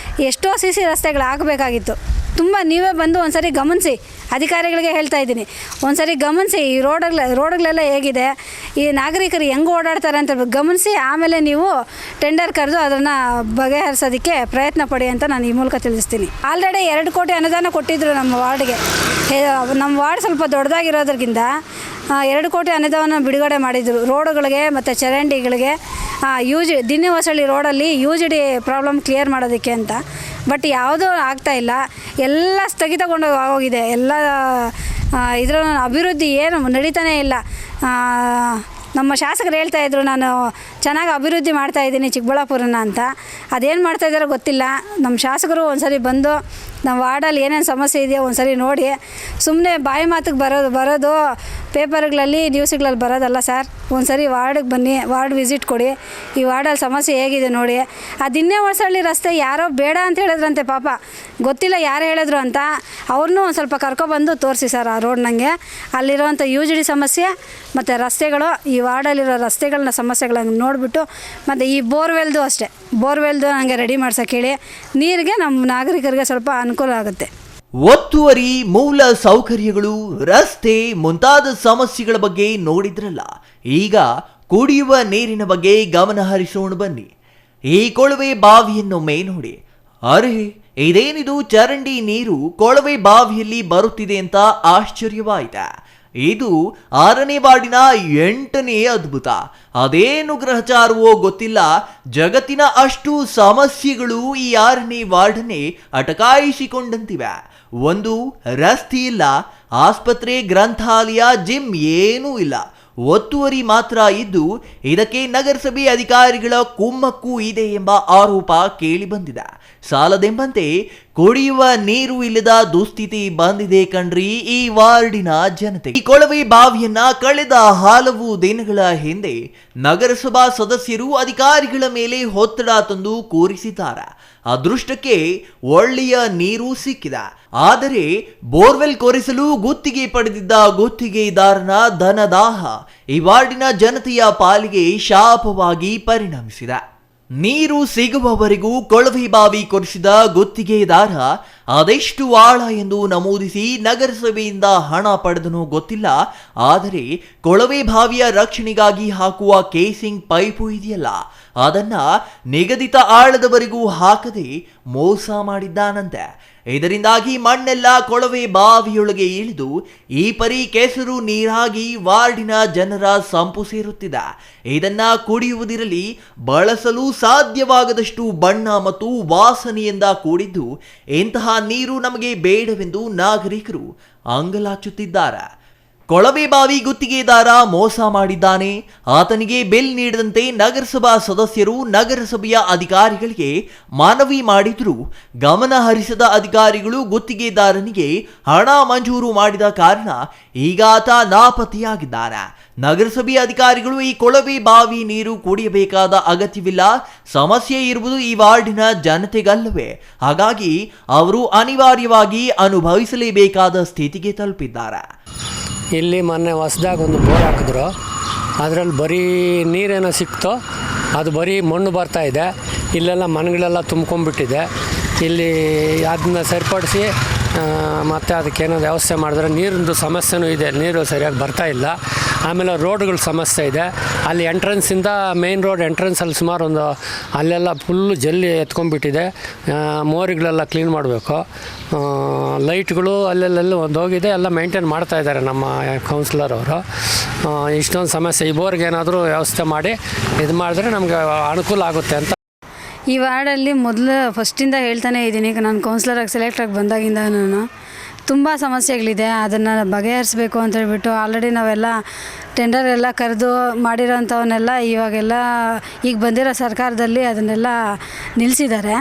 ಎಷ್ಟೋ CC ರಸ್ತೆಗಳು ಆಗಬೇಕಾಗಿತ್ತು. ತುಂಬ ನೀವೇ ಬಂದು ಒಂದು ಸರಿ ಗಮನಿಸಿ, ಅಧಿಕಾರಿಗಳಿಗೆ ಹೇಳ್ತಾ ಇದ್ದೀನಿ, ಒಂದು ಸರಿ ಗಮನಿಸಿ ಈ ರೋಡ್ಗಳೆಲ್ಲ ಹೇಗಿದೆ, ಈ ನಾಗರಿಕರು ಹೆಂಗೆ ಓಡಾಡ್ತಾರೆ ಅಂತ ಗಮನಿಸಿ ಆಮೇಲೆ ನೀವು ಟೆಂಡರ್ ಕರೆದು ಅದನ್ನು ಬಗೆಹರಿಸೋದಕ್ಕೆ ಪ್ರಯತ್ನ ಪಡಿ ಅಂತ ನಾನು ಈ ಮೂಲಕ ತಿಳಿಸ್ತೀನಿ. ಆಲ್ರೆಡಿ 2 ಕೋಟಿ ಅನುದಾನ ಕೊಟ್ಟಿದ್ದರು ನಮ್ಮ ವಾರ್ಡ್ಗೆ. ನಮ್ಮ ವಾರ್ಡ್ ಸ್ವಲ್ಪ ದೊಡ್ಡದಾಗಿರೋದ್ರಿಂದ 2 ಕೋಟಿ ಅನುದಾನ ಬಿಡುಗಡೆ ಮಾಡಿದರು ರೋಡುಗಳಿಗೆ ಮತ್ತು ಚರಂಡಿಗಳಿಗೆ. ದಿನ್ನಿ ಹೊಸಳ್ಳಿ ರೋಡಲ್ಲಿ UGD ಪ್ರಾಬ್ಲಮ್ ಕ್ಲಿಯರ್ ಮಾಡೋದಕ್ಕೆ ಅಂತ. ಬಟ್ ಯಾವುದೂ ಆಗ್ತಾಯಿಲ್ಲ, ಎಲ್ಲ ಸ್ಥಗಿತಗೊಂಡು ಆಗೋಗಿದೆ. ಎಲ್ಲ ಇದರ ಅಭಿವೃದ್ಧಿ ಏನು ನಡೀತಾನೇ ಇಲ್ಲ. ನಮ್ಮ ಶಾಸಕರು ಹೇಳ್ತಾಯಿದ್ರು ನಾನು ಚೆನ್ನಾಗಿ ಅಭಿವೃದ್ಧಿ ಮಾಡ್ತಾಯಿದ್ದೀನಿ ಚಿಕ್ಕಬಳ್ಳಾಪುರನ ಅಂತ. ಅದೇನು ಮಾಡ್ತಾಯಿದ್ದಾರೋ ಗೊತ್ತಿಲ್ಲ. ನಮ್ಮ ಶಾಸಕರು ಒಂದು ಸರಿ ಬಂದು ನಮ್ಮ ವಾರ್ಡಲ್ಲಿ ಏನೇನು ಸಮಸ್ಯೆ ಇದೆಯೋ ಒಂದು ಸರಿ ನೋಡಿ, ಸುಮ್ಮನೆ ಬಾಯಿ ಮಾತಿಗೆ ಬರೋದು ಪೇಪರ್ಗಳಲ್ಲಿ ನ್ಯೂಸ್ಗಳಲ್ಲಿ ಬರೋದಲ್ಲ ಸರ್. ಒಂದು ಸರಿ ವಾರ್ಡಿಗೆ ಬನ್ನಿ, ವಾರ್ಡ್ ವಿಸಿಟ್ ಕೊಡಿ, ಈ ವಾರ್ಡಲ್ಲಿ ಸಮಸ್ಯೆ ಹೇಗಿದೆ ನೋಡಿ. ಆ ದಿನ್ನೆ ಹೊಸಳ್ಳಿ ರಸ್ತೆ ಯಾರೋ ಬೇಡ ಅಂತ ಹೇಳಿದ್ರಂತೆ, ಪಾಪ ಗೊತ್ತಿಲ್ಲ ಯಾರು ಹೇಳಿದ್ರು ಅಂತ. ಅವ್ರನ್ನೂ ಒಂದು ಸ್ವಲ್ಪ ಕರ್ಕೊಬಂದು ತೋರಿಸಿ ಸರ್ ಆ ರೋಡ್. ನನಗೆ ಅಲ್ಲಿರೋವಂಥ UGD ಸಮಸ್ಯೆ ಮತ್ತು ರಸ್ತೆಗಳು, ಈ ವಾರ್ಡಲ್ಲಿರೋ ರಸ್ತೆಗಳನ್ನ ಸಮಸ್ಯೆಗಳನ್ನ ನೋಡಿಬಿಟ್ಟು, ಮತ್ತು ಈ ಬೋರ್ವೆಲ್ದು ಅಷ್ಟೇ, ಬೋರ್ವೆಲ್ದು ನನಗೆ ರೆಡಿ ಮಾಡ್ಸೋಕೆ ಹೇಳಿ, ನೀರಿಗೆ ನಮ್ಮ ನಾಗರಿಕರಿಗೆ ಸ್ವಲ್ಪ ಅನುಕೂಲ ಆಗುತ್ತೆ. ಒತ್ತುವರಿ, ಮೂಲ ಸೌಕರ್ಯಗಳು, ರಸ್ತೆ ಮುಂತಾದ ಸಮಸ್ಯೆಗಳ ಬಗ್ಗೆ ನೋಡಿದ್ರಲ್ಲ. ಈಗ ಕುಡಿಯುವ ನೀರಿನ ಬಗ್ಗೆ ಗಮನ ಹರಿಸೋಣ ಬನ್ನಿ. ಈ ಕೊಳವೆ ಬಾವಿಯನ್ನೊಮ್ಮೆ ನೋಡಿ. ಅರೆ, ಇದೇನಿದು ಚರಂಡಿ ನೀರು ಕೊಳವೆ ಬಾವಿಯಲ್ಲಿ ಬರುತ್ತಿದೆ ಅಂತ ಆಶ್ಚರ್ಯವಾಯಿತಾ? ಇದು 6ನೇ ವಾರ್ಡಿನ 8ನೇ ಅದ್ಭುತ. ಅದೇನು ಗ್ರಹಚಾರವೋ ಗೊತ್ತಿಲ್ಲ, ಜಗತ್ತಿನ ಅಷ್ಟು ಸಮಸ್ಯೆಗಳು ಈ 6ನೇ ವಾರ್ಡನ್ನೇ ಅಟಕಾಯಿಸಿಕೊಂಡಂತಿವೆ. ಒಂದು ರಸ್ತೆ ಇಲ್ಲ, ಆಸ್ಪತ್ರೆ, ಗ್ರಂಥಾಲಯ, ಜಿಮ್ ಏನೂ ಇಲ್ಲ. ಒತ್ತುವರಿ ಮಾತ್ರ ಇದ್ದು ಇದಕ್ಕೆ ನಗರಸಭೆ ಅಧಿಕಾರಿಗಳ ಕುಮ್ಮಕ್ಕು ಇದೆ ಎಂಬ ಆರೋಪ ಕೇಳಿ ಬಂದಿದೆ. ಸಾಲದೆಂಬಂತೆ ಕುಡಿಯುವ ನೀರು ಇಲ್ಲದ ದುಸ್ಥಿತಿ ಬಂದಿದೆ ಕಣ್ರಿ ಈ ವಾರ್ಡಿನ ಜನತೆ. ಈ ಕೊಳವೆ ಬಾವಿಯನ್ನ ಕಳೆದ ಹಲವು ದಿನಗಳ ಹಿಂದೆ ನಗರಸಭಾ ಸದಸ್ಯರು ಅಧಿಕಾರಿಗಳ ಮೇಲೆ ಒತ್ತಡ ತಂದು ಕೂರಿಸಿದ್ದಾರೆ. ಅದೃಷ್ಟಕ್ಕೆ ಒಳ್ಳೆಯ ನೀರು ಸಿಕ್ಕಿದೆ. ಆದರೆ ಬೋರ್ವೆಲ್ ಕೊರೆಸಲು ಗುತ್ತಿಗೆ ಪಡೆದಿದ್ದ ಗುತ್ತಿಗೆದಾರನ ಧನದಾಹ ಈ ವಾರ್ಡಿನ ಜನತೆಯ ಪಾಲಿಗೆ ಶಾಪವಾಗಿ ಪರಿಣಮಿಸಿದೆ. ನೀರು ಸಿಗುವವರೆಗೂ ಕೊಳವೆ ಬಾವಿ ಕೊರೆಸಿದ ಗುತ್ತಿಗೆದಾರ ಅದೆಷ್ಟು ಆಳ ಎಂದು ನಮೂದಿಸಿ ನಗರಸಭೆಯಿಂದ ಹಣ ಪಡೆದನೋ ಗೊತ್ತಿಲ್ಲ. ಆದರೆ ಕೊಳವೆ ಬಾವಿಯ ರಕ್ಷಣೆಗಾಗಿ ಹಾಕುವ ಕೇಸಿಂಗ್ ಪೈಪು ಇದೆಯಲ್ಲ, ಅದನ್ನ ನಿಗದಿತ ಆಳದವರೆಗೂ ಹಾಕದೆ ಮೋಸ ಮಾಡಿದ್ದಾನಂತೆ. ಇದರಿಂದಾಗಿ ಮಣ್ಣೆಲ್ಲ ಕೊಳವೆ ಬಾವಿಯೊಳಗೆ ಇಳಿದು ಈ ಪರಿ ಕೆಸರು ನೀರಾಗಿ ವಾರ್ಡಿನ ಜನರ ಸಂಪು ಸೇರುತ್ತಿದೆ. ಇದನ್ನ ಕುಡಿಯುವುದಿರಲಿ, ಬಳಸಲು ಸಾಧ್ಯವಾಗದಷ್ಟು ಬಣ್ಣ ಮತ್ತು ವಾಸನೆಯಿಂದ ಕೂಡಿದ್ದು ಇಂತಹ ನೀರು ನಮಗೆ ಬೇಡವೆಂದು ನಾಗರಿಕರು ಅಂಗಲಾಚುತ್ತಿದ್ದಾರೆ. ಕೊಳವೆ ಬಾವಿ ಗುತ್ತಿಗೆದಾರ ಮೋಸ ಮಾಡಿದ್ದಾನೆ. ಆತನಿಗೆ ಬಿಲ್ ನೀಡದಂತೆ ನಗರಸಭಾ ಸದಸ್ಯರು ನಗರಸಭೆಯ ಅಧಿಕಾರಿಗಳಿಗೆ ಮನವಿ ಮಾಡಿದ್ರು. ಗಮನ ಹರಿಸದ ಅಧಿಕಾರಿಗಳು ಗುತ್ತಿಗೆದಾರನಿಗೆ ಹಣ ಮಂಜೂರು ಮಾಡಿದ ಕಾರಣ ಈಗ ಆತ ನಾಪತ್ತೆಯಾಗಿದ್ದಾನೆ. ನಗರಸಭೆಯ ಅಧಿಕಾರಿಗಳು ಈ ಕೊಳವೆ ಬಾವಿ ನೀರು ಕುಡಿಯಬೇಕಾದ ಅಗತ್ಯವಿಲ್ಲ. ಸಮಸ್ಯೆ ಇರುವುದು ಈ ವಾರ್ಡಿನ ಜನತೆಗಲ್ಲವೇ? ಹಾಗಾಗಿ ಅವರು ಅನಿವಾರ್ಯವಾಗಿ ಅನುಭವಿಸಲೇಬೇಕಾದ ಸ್ಥಿತಿಗೆ ತಲುಪಿದ್ದಾರೆ. ಇಲ್ಲಿ ಮೊನ್ನೆ ಹೊಸ್ದಾಗಿ ಒಂದು ಬೋರ್ ಹಾಕಿದ್ರು. ಅದರಲ್ಲಿ ಬರೀ ನೀರೇನೋ ಸಿಕ್ತೋ, ಅದು ಬರೀ ಮಣ್ಣು ಬರ್ತಾಯಿದೆ. ಇಲ್ಲೆಲ್ಲ ಮನೆಗಳೆಲ್ಲ ತುಂಬ್ಕೊಂಡ್ಬಿಟ್ಟಿದೆ. ಇಲ್ಲಿ ಅದನ್ನ ಸರಿಪಡಿಸಿ ಮತ್ತು ಅದಕ್ಕೇನೋ ವ್ಯವಸ್ಥೆ ಮಾಡಿದ್ರೆ ನೀರಿಂದು ಸಮಸ್ಯೆನೂ ಇದೆ. ನೀರು ಸರಿಯಾಗಿ ಬರ್ತಾಯಿಲ್ಲ. ಆಮೇಲೆ ರೋಡ್ಗಳ ಸಮಸ್ಯೆ ಇದೆ. ಅಲ್ಲಿ ಎಂಟ್ರೆನ್ಸಿಂದ ಮೇನ್ ರೋಡ್ ಎಂಟ್ರೆನ್ಸಲ್ಲಿ ಸುಮಾರು ಒಂದು ಅಲ್ಲೆಲ್ಲ ಫುಲ್ಲು ಜಲ್ಲಿ ಎತ್ಕೊಂಡ್ಬಿಟ್ಟಿದೆ. ಮೋರಿಗಳೆಲ್ಲ ಕ್ಲೀನ್ ಮಾಡಬೇಕು. ಲೈಟ್ಗಳು ಅಲ್ಲೆಲ್ಲ ಒಂದು ಹೋಗಿದೆ, ಎಲ್ಲ ಮೇಂಟೈನ್ ಮಾಡ್ತಾಯಿದ್ದಾರೆ ನಮ್ಮ ಕೌನ್ಸಿಲರ್ ಅವರು. ಇಷ್ಟೊಂದು ಸಮಸ್ಯೆ. ಈ ಬೋರ್ಗೆ ಏನಾದರೂ ವ್ಯವಸ್ಥೆ ಮಾಡಿ ಇದು ಮಾಡಿದ್ರೆ ನಮಗೆ ಅನುಕೂಲ ಆಗುತ್ತೆ ಅಂತ. ಈ ವಾರ್ಡಲ್ಲಿ ಮೊದಲು ಫಸ್ಟಿಂದ ಹೇಳ್ತಾನೆ ಇದ್ದೀನಿ, ನಾನು ಕೌನ್ಸಿಲರಾಗಿ ಸೆಲೆಕ್ಟಾಗಿ ಬಂದಾಗಿಂದ ನಾನು ತುಂಬ ಸಮಸ್ಯೆಗಳಿದೆ. ಅದನ್ನು ಬಗೆಹರಿಸ್ಬೇಕು ಅಂತ ಹೇಳ್ಬಿಟ್ಟು ಆಲ್ರೆಡಿ ನಾವೆಲ್ಲ ಟೆಂಡರ್ ಎಲ್ಲ ಕರೆದು ಮಾಡಿರೋಂಥವನ್ನೆಲ್ಲ ಇವಾಗೆಲ್ಲ ಈಗ ಬಂದಿರೋ ಸರ್ಕಾರದಲ್ಲಿ ಅದನ್ನೆಲ್ಲ ನಿಲ್ಲಿಸಿದ್ದಾರೆ.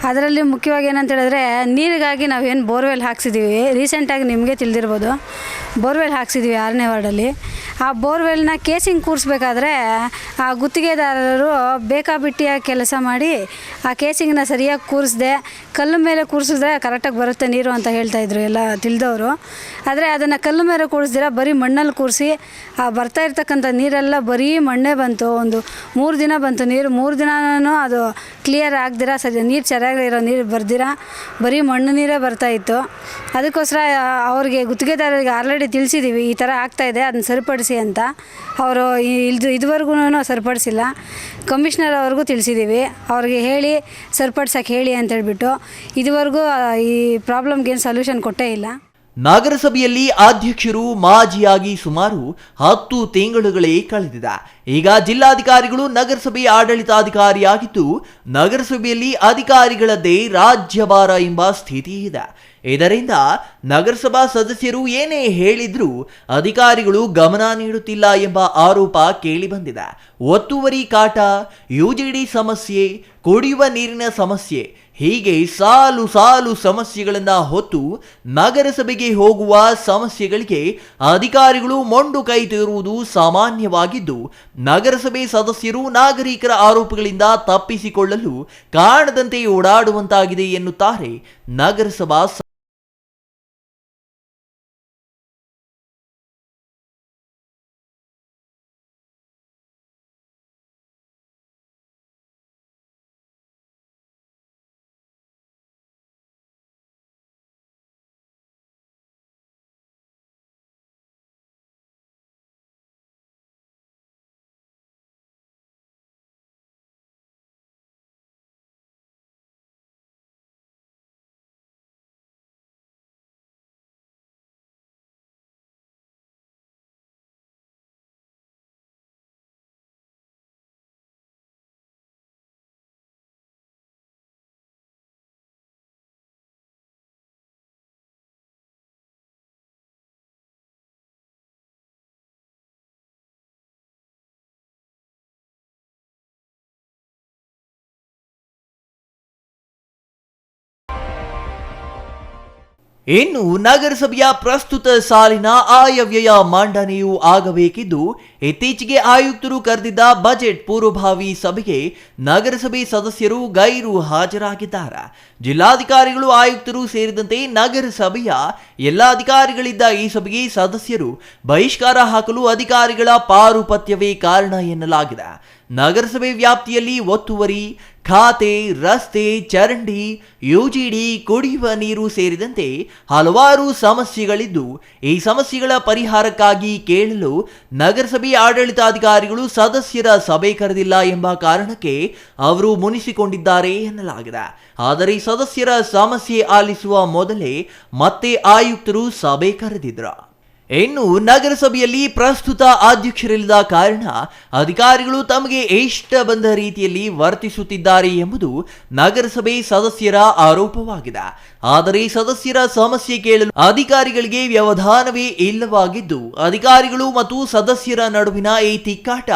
ಅದರಲ್ಲಿ ಮುಖ್ಯವಾಗಿ ಏನಂತ ಹೇಳಿದ್ರೆ, ನೀರಿಗಾಗಿ ನಾವೇನು ಬೋರ್ವೆಲ್ ಹಾಕ್ಸಿದ್ದೀವಿ. ರೀಸೆಂಟಾಗಿ ನಿಮಗೆ ತಿಳಿದಿರ್ಬೋದು, ಬೋರ್ವೆಲ್ ಹಾಕ್ಸಿದ್ದೀವಿ 6ನೇ ವಾರ್ಡಲ್ಲಿ. ಆ ಬೋರ್ವೆಲ್ನ ಕೇಸಿಂಗ್ ಕೂರಿಸ್ಬೇಕಾದ್ರೆ ಆ ಗುತ್ತಿಗೆದಾರರು ಬೇಕಾಬಿಟ್ಟಿಯಾಗಿ ಕೆಲಸ ಮಾಡಿ ಆ ಕೇಸಿಂಗ್ನ ಸರಿಯಾಗಿ ಕೂರಿಸ್ದೆ ಕಲ್ಲು ಮೇಲೆ ಕೂರಿಸಿದ್ರೆ ಕರೆಕ್ಟಾಗಿ ಬರುತ್ತೆ ನೀರು ಅಂತ ಹೇಳ್ತಾಯಿದ್ರು ಎಲ್ಲ ತಿಳಿದವರು. ಆದರೆ ಅದನ್ನು ಕಲ್ಲು ಮೇಲೆ ಕೂರಿಸ್ದಿರ ಬರೀ ಮಣ್ಣಲ್ಲಿ ಕೂರಿಸಿ ಆ ಬರ್ತಾ ಇರ್ತಕ್ಕಂಥ ನೀರೆಲ್ಲ ಬರೀ ಮಣ್ಣೇ ಬಂತು. ಒಂದು 3 ದಿನ ಬಂತು ನೀರು. 3 ದಿನನೂ ಅದು ಕ್ಲಿಯರ್ ಆಗದಿರ, ಸರಿ ನೀರು ಚೆನ್ನಾಗಿರೋ ನೀರು ಬರ್ದಿರ ಬರೀ ಮಣ್ಣು ನೀರೇ ಬರ್ತಾಯಿತ್ತು. ಅದಕ್ಕೋಸ್ಕರ ಅವ್ರಿಗೆ ಗುತ್ತಿಗೆದಾರರಿಗೆ ಆಲ್ರೆಡಿ ತಿಳಿಸಿದ್ದೀವಿ, ಈ ಥರ ಆಗ್ತಾಯಿದೆ, ಅದನ್ನ ಸರಿಪಡಿಸಿ ಅಂತ. ಅವರು ಇದುವರೆಗೂ ಸರಿಪಡಿಸಿಲ್ಲ. ಕಮಿಷ್ನರ್ ಅವ್ರಿಗೂ ತಿಳಿಸಿದ್ದೀವಿ, ಅವ್ರಿಗೆ ಹೇಳಿ ಸರಿಪಡ್ಸೋಕ್ಕೆ ಹೇಳಿ ಅಂತೇಳ್ಬಿಟ್ಟು. ಇದುವರೆಗೂ ಈ ಪ್ರಾಬ್ಲಮ್ಗೆ ಏನು ಸೊಲ್ಯೂಷನ್ ಕೊಟ್ಟೇ ಇಲ್ಲ. ನಗರಸಭೆಯಲ್ಲಿ ಅಧ್ಯಕ್ಷರು ಮಾಜಿಯಾಗಿ ಸುಮಾರು 10 ತಿಂಗಳುಗಳೇ ಕಳೆದಿದೆ. ಈಗ ಜಿಲ್ಲಾಧಿಕಾರಿಗಳು ನಗರಸಭೆಯ ಆಡಳಿತಾಧಿಕಾರಿಯಾಗಿದ್ದು ನಗರಸಭೆಯಲ್ಲಿ ಅಧಿಕಾರಿಗಳದ್ದೇ ರಾಜ್ಯಭಾರ ಎಂಬ ಸ್ಥಿತಿ ಇದೆ. ಇದರಿಂದ ನಗರಸಭಾ ಸದಸ್ಯರು ಏನೇ ಹೇಳಿದ್ರೂ ಅಧಿಕಾರಿಗಳು ಗಮನ ನೀಡುತ್ತಿಲ್ಲ ಎಂಬ ಆರೋಪ ಕೇಳಿಬಂದಿದೆ. ಒತ್ತುವರಿ ಕಾಟ, ಯುಜಿಡಿ ಸಮಸ್ಯೆ, ಕುಡಿಯುವ ನೀರಿನ ಸಮಸ್ಯೆ, ಹೀಗೆ ಸಾಲು ಸಾಲು ಸಮಸ್ಯೆಗಳನ್ನು ಹೊತ್ತು ನಗರಸಭೆಗೆ ಹೋಗುವ ಸಮಸ್ಯೆಗಳಿಗೆ ಅಧಿಕಾರಿಗಳು ಮೊಂಡು ಕೈ ತೋರುವುದು ಸಾಮಾನ್ಯವಾಗಿದ್ದು ನಗರಸಭೆ ಸದಸ್ಯರು ನಾಗರಿಕರ ಆರೋಪಗಳಿಂದ ತಪ್ಪಿಸಿಕೊಳ್ಳಲು ಕಾಣದಂತೆ ಓಡಾಡುವಂತಾಗಿದೆ ಎನ್ನುತ್ತಾರೆ ನಗರಸಭಾ ಇನ್ನು ನಗರಸಭೆಯ ಪ್ರಸ್ತುತ ಸಾಲಿನ ಆಯವ್ಯಯ ಮಂಡನೆಯೂ ಆಗಬೇಕಿದ್ದು, ಇತ್ತೀಚೆಗೆ ಆಯುಕ್ತರು ಕರೆದಿದ್ದ ಬಜೆಟ್ ಪೂರ್ವಭಾವಿ ಸಭೆಗೆ ನಗರಸಭೆ ಸದಸ್ಯರು ಗೈರು ಹಾಜರಾಗಿದ್ದಾರೆ. ಜಿಲ್ಲಾಧಿಕಾರಿಗಳು, ಆಯುಕ್ತರು ಸೇರಿದಂತೆ ನಗರಸಭೆಯ ಎಲ್ಲ ಅಧಿಕಾರಿಗಳಿದ್ದ ಈ ಸಭೆಗೆ ಸದಸ್ಯರು ಬಹಿಷ್ಕಾರ ಹಾಕಲು ಅಧಿಕಾರಿಗಳ ಪಾರುಪತ್ಯವೇ ಕಾರಣ ಎನ್ನಲಾಗಿದೆ. ನಗರಸಭೆ ವ್ಯಾಪ್ತಿಯಲ್ಲಿ ಒತ್ತುವರಿ, ಖಾತೆ, ರಸ್ತೆ, ಚರಂಡಿ, ಯುಜಿಡಿ, ಕುಡಿಯುವ ನೀರು ಸೇರಿದಂತೆ ಹಲವಾರು ಸಮಸ್ಯೆಗಳಿದ್ದು, ಈ ಸಮಸ್ಯೆಗಳ ಪರಿಹಾರಕ್ಕಾಗಿ ಕೇಳಲು ನಗರಸಭೆ ಆಡಳಿತಾಧಿಕಾರಿಗಳು ಸದಸ್ಯರ ಸಭೆ ಕರೆದಿಲ್ಲ ಎಂಬ ಕಾರಣಕ್ಕೆ ಅವರು ಮುನಿಸಿಕೊಂಡಿದ್ದಾರೆ ಎನ್ನಲಾಗಿದೆ. ಆದರೆ ಸದಸ್ಯರ ಸಮಸ್ಯೆ ಆಲಿಸುವ ಮೊದಲೇ ಮತ್ತೆ ಆಯುಕ್ತರು ಸಭೆ ಕರೆದಿದ್ರು. ಇನ್ನು ನಗರಸಭೆಯಲ್ಲಿ ಪ್ರಸ್ತುತ ಅಧ್ಯಕ್ಷರಿಲ್ಲದ ಕಾರಣ ಅಧಿಕಾರಿಗಳು ತಮಗೆ ಇಷ್ಟ ಬಂದ ರೀತಿಯಲ್ಲಿ ವರ್ತಿಸುತ್ತಿದ್ದಾರೆ ಎಂಬುದು ನಗರಸಭೆ ಸದಸ್ಯರ ಆರೋಪವಾಗಿದೆ. ಆದರೆ ಸದಸ್ಯರ ಸಮಸ್ಯೆ ಕೇಳಲು ಅಧಿಕಾರಿಗಳಿಗೆ ವ್ಯವಧಾನವೇ ಇಲ್ಲವಾಗಿದ್ದು, ಅಧಿಕಾರಿಗಳು ಮತ್ತು ಸದಸ್ಯರ ನಡುವಿನ ಈ ತಿಕ್ಕಾಟ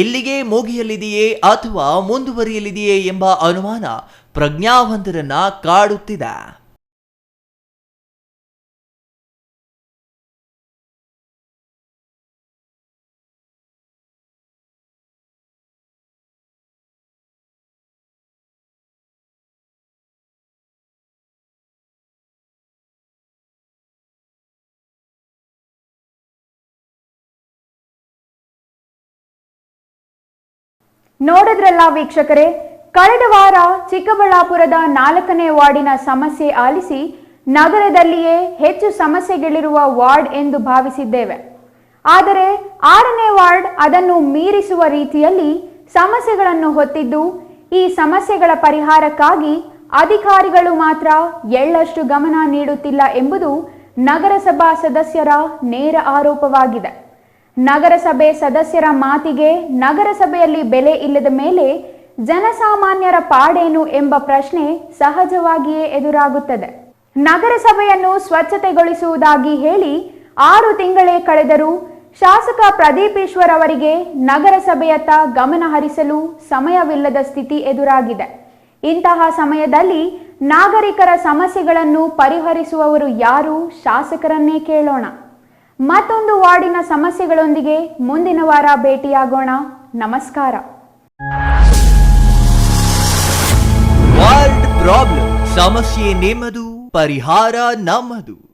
ಎಲ್ಲಿಗೆ ಮುಗಿಯಲಿದೆಯೇ ಅಥವಾ ಮುಂದುವರಿಯಲಿದೆಯೇ ಎಂಬ ಅನುಮಾನ ಪ್ರಜ್ಞಾವಂತರನ್ನ ಕಾಡುತ್ತಿದೆ. ನೋಡಿದ್ರಲ್ಲ ವೀಕ್ಷಕರೇ, ಕಳೆದ ವಾರ ಚಿಕ್ಕಬಳ್ಳಾಪುರದ 4ನೇ ವಾರ್ಡಿನ ಸಮಸ್ಯೆ ಆಲಿಸಿ ನಗರದಲ್ಲಿಯೇ ಹೆಚ್ಚು ಸಮಸ್ಯೆಗಳಿರುವ ವಾರ್ಡ್ ಎಂದು ಭಾವಿಸಿದ್ದೇವೆ. ಆದರೆ 6ನೇ ವಾರ್ಡ್ ಅದನ್ನು ಮೀರಿಸುವ ರೀತಿಯಲ್ಲಿ ಸಮಸ್ಯೆಗಳನ್ನು ಹೊತ್ತಿದ್ದು, ಈ ಸಮಸ್ಯೆಗಳ ಪರಿಹಾರಕ್ಕಾಗಿ ಅಧಿಕಾರಿಗಳು ಮಾತ್ರ ಎಳ್ಳಷ್ಟು ಗಮನ ನೀಡುತ್ತಿಲ್ಲ ಎಂಬುದು ನಗರಸಭಾ ಸದಸ್ಯರ ನೇರ ಆರೋಪವಾಗಿದೆ. ನಗರಸಭೆ ಸದಸ್ಯರ ಮಾತಿಗೆ ನಗರಸಭೆಯಲ್ಲಿ ಬೆಲೆ ಇಲ್ಲದ ಮೇಲೆ ಜನಸಾಮಾನ್ಯರ ಪಾಡೇನು ಎಂಬ ಪ್ರಶ್ನೆ ಸಹಜವಾಗಿಯೇ ಎದುರಾಗುತ್ತದೆ. ನಗರಸಭೆಯನ್ನು ಸ್ವಚ್ಛತೆಗೊಳಿಸುವುದಾಗಿ ಹೇಳಿ 6 ತಿಂಗಳೇ ಕಳೆದರೂ ಶಾಸಕ ಪ್ರದೀಪ್ ಈಶ್ವರ್ ಅವರಿಗೆ ನಗರಸಭೆಯತ್ತ ಗಮನ ಹರಿಸಲು ಸಮಯವಿಲ್ಲದ ಸ್ಥಿತಿ ಎದುರಾಗಿದೆ. ಇಂತಹ ಸಮಯದಲ್ಲಿ ನಾಗರಿಕರ ಸಮಸ್ಯೆಗಳನ್ನು ಪರಿಹರಿಸುವವರು ಯಾರು? ಶಾಸಕರನ್ನೇ ಕೇಳೋಣ. ಮತ್ತೊಂದು ವಾರ್ಡಿನ ಸಮಸ್ಯೆಗಳೊಂದಿಗೆ ಮುಂದಿನ ವಾರ ಭೇಟಿಯಾಗೋಣ. ನಮಸ್ಕಾರ. ವಾರ್ಡ್ ಪ್ರಾಬ್ಲಮ್, ಸಮಸ್ಯೆ ನಿಮ್ಮದು, ಪರಿಹಾರ ನಮ್ಮದು.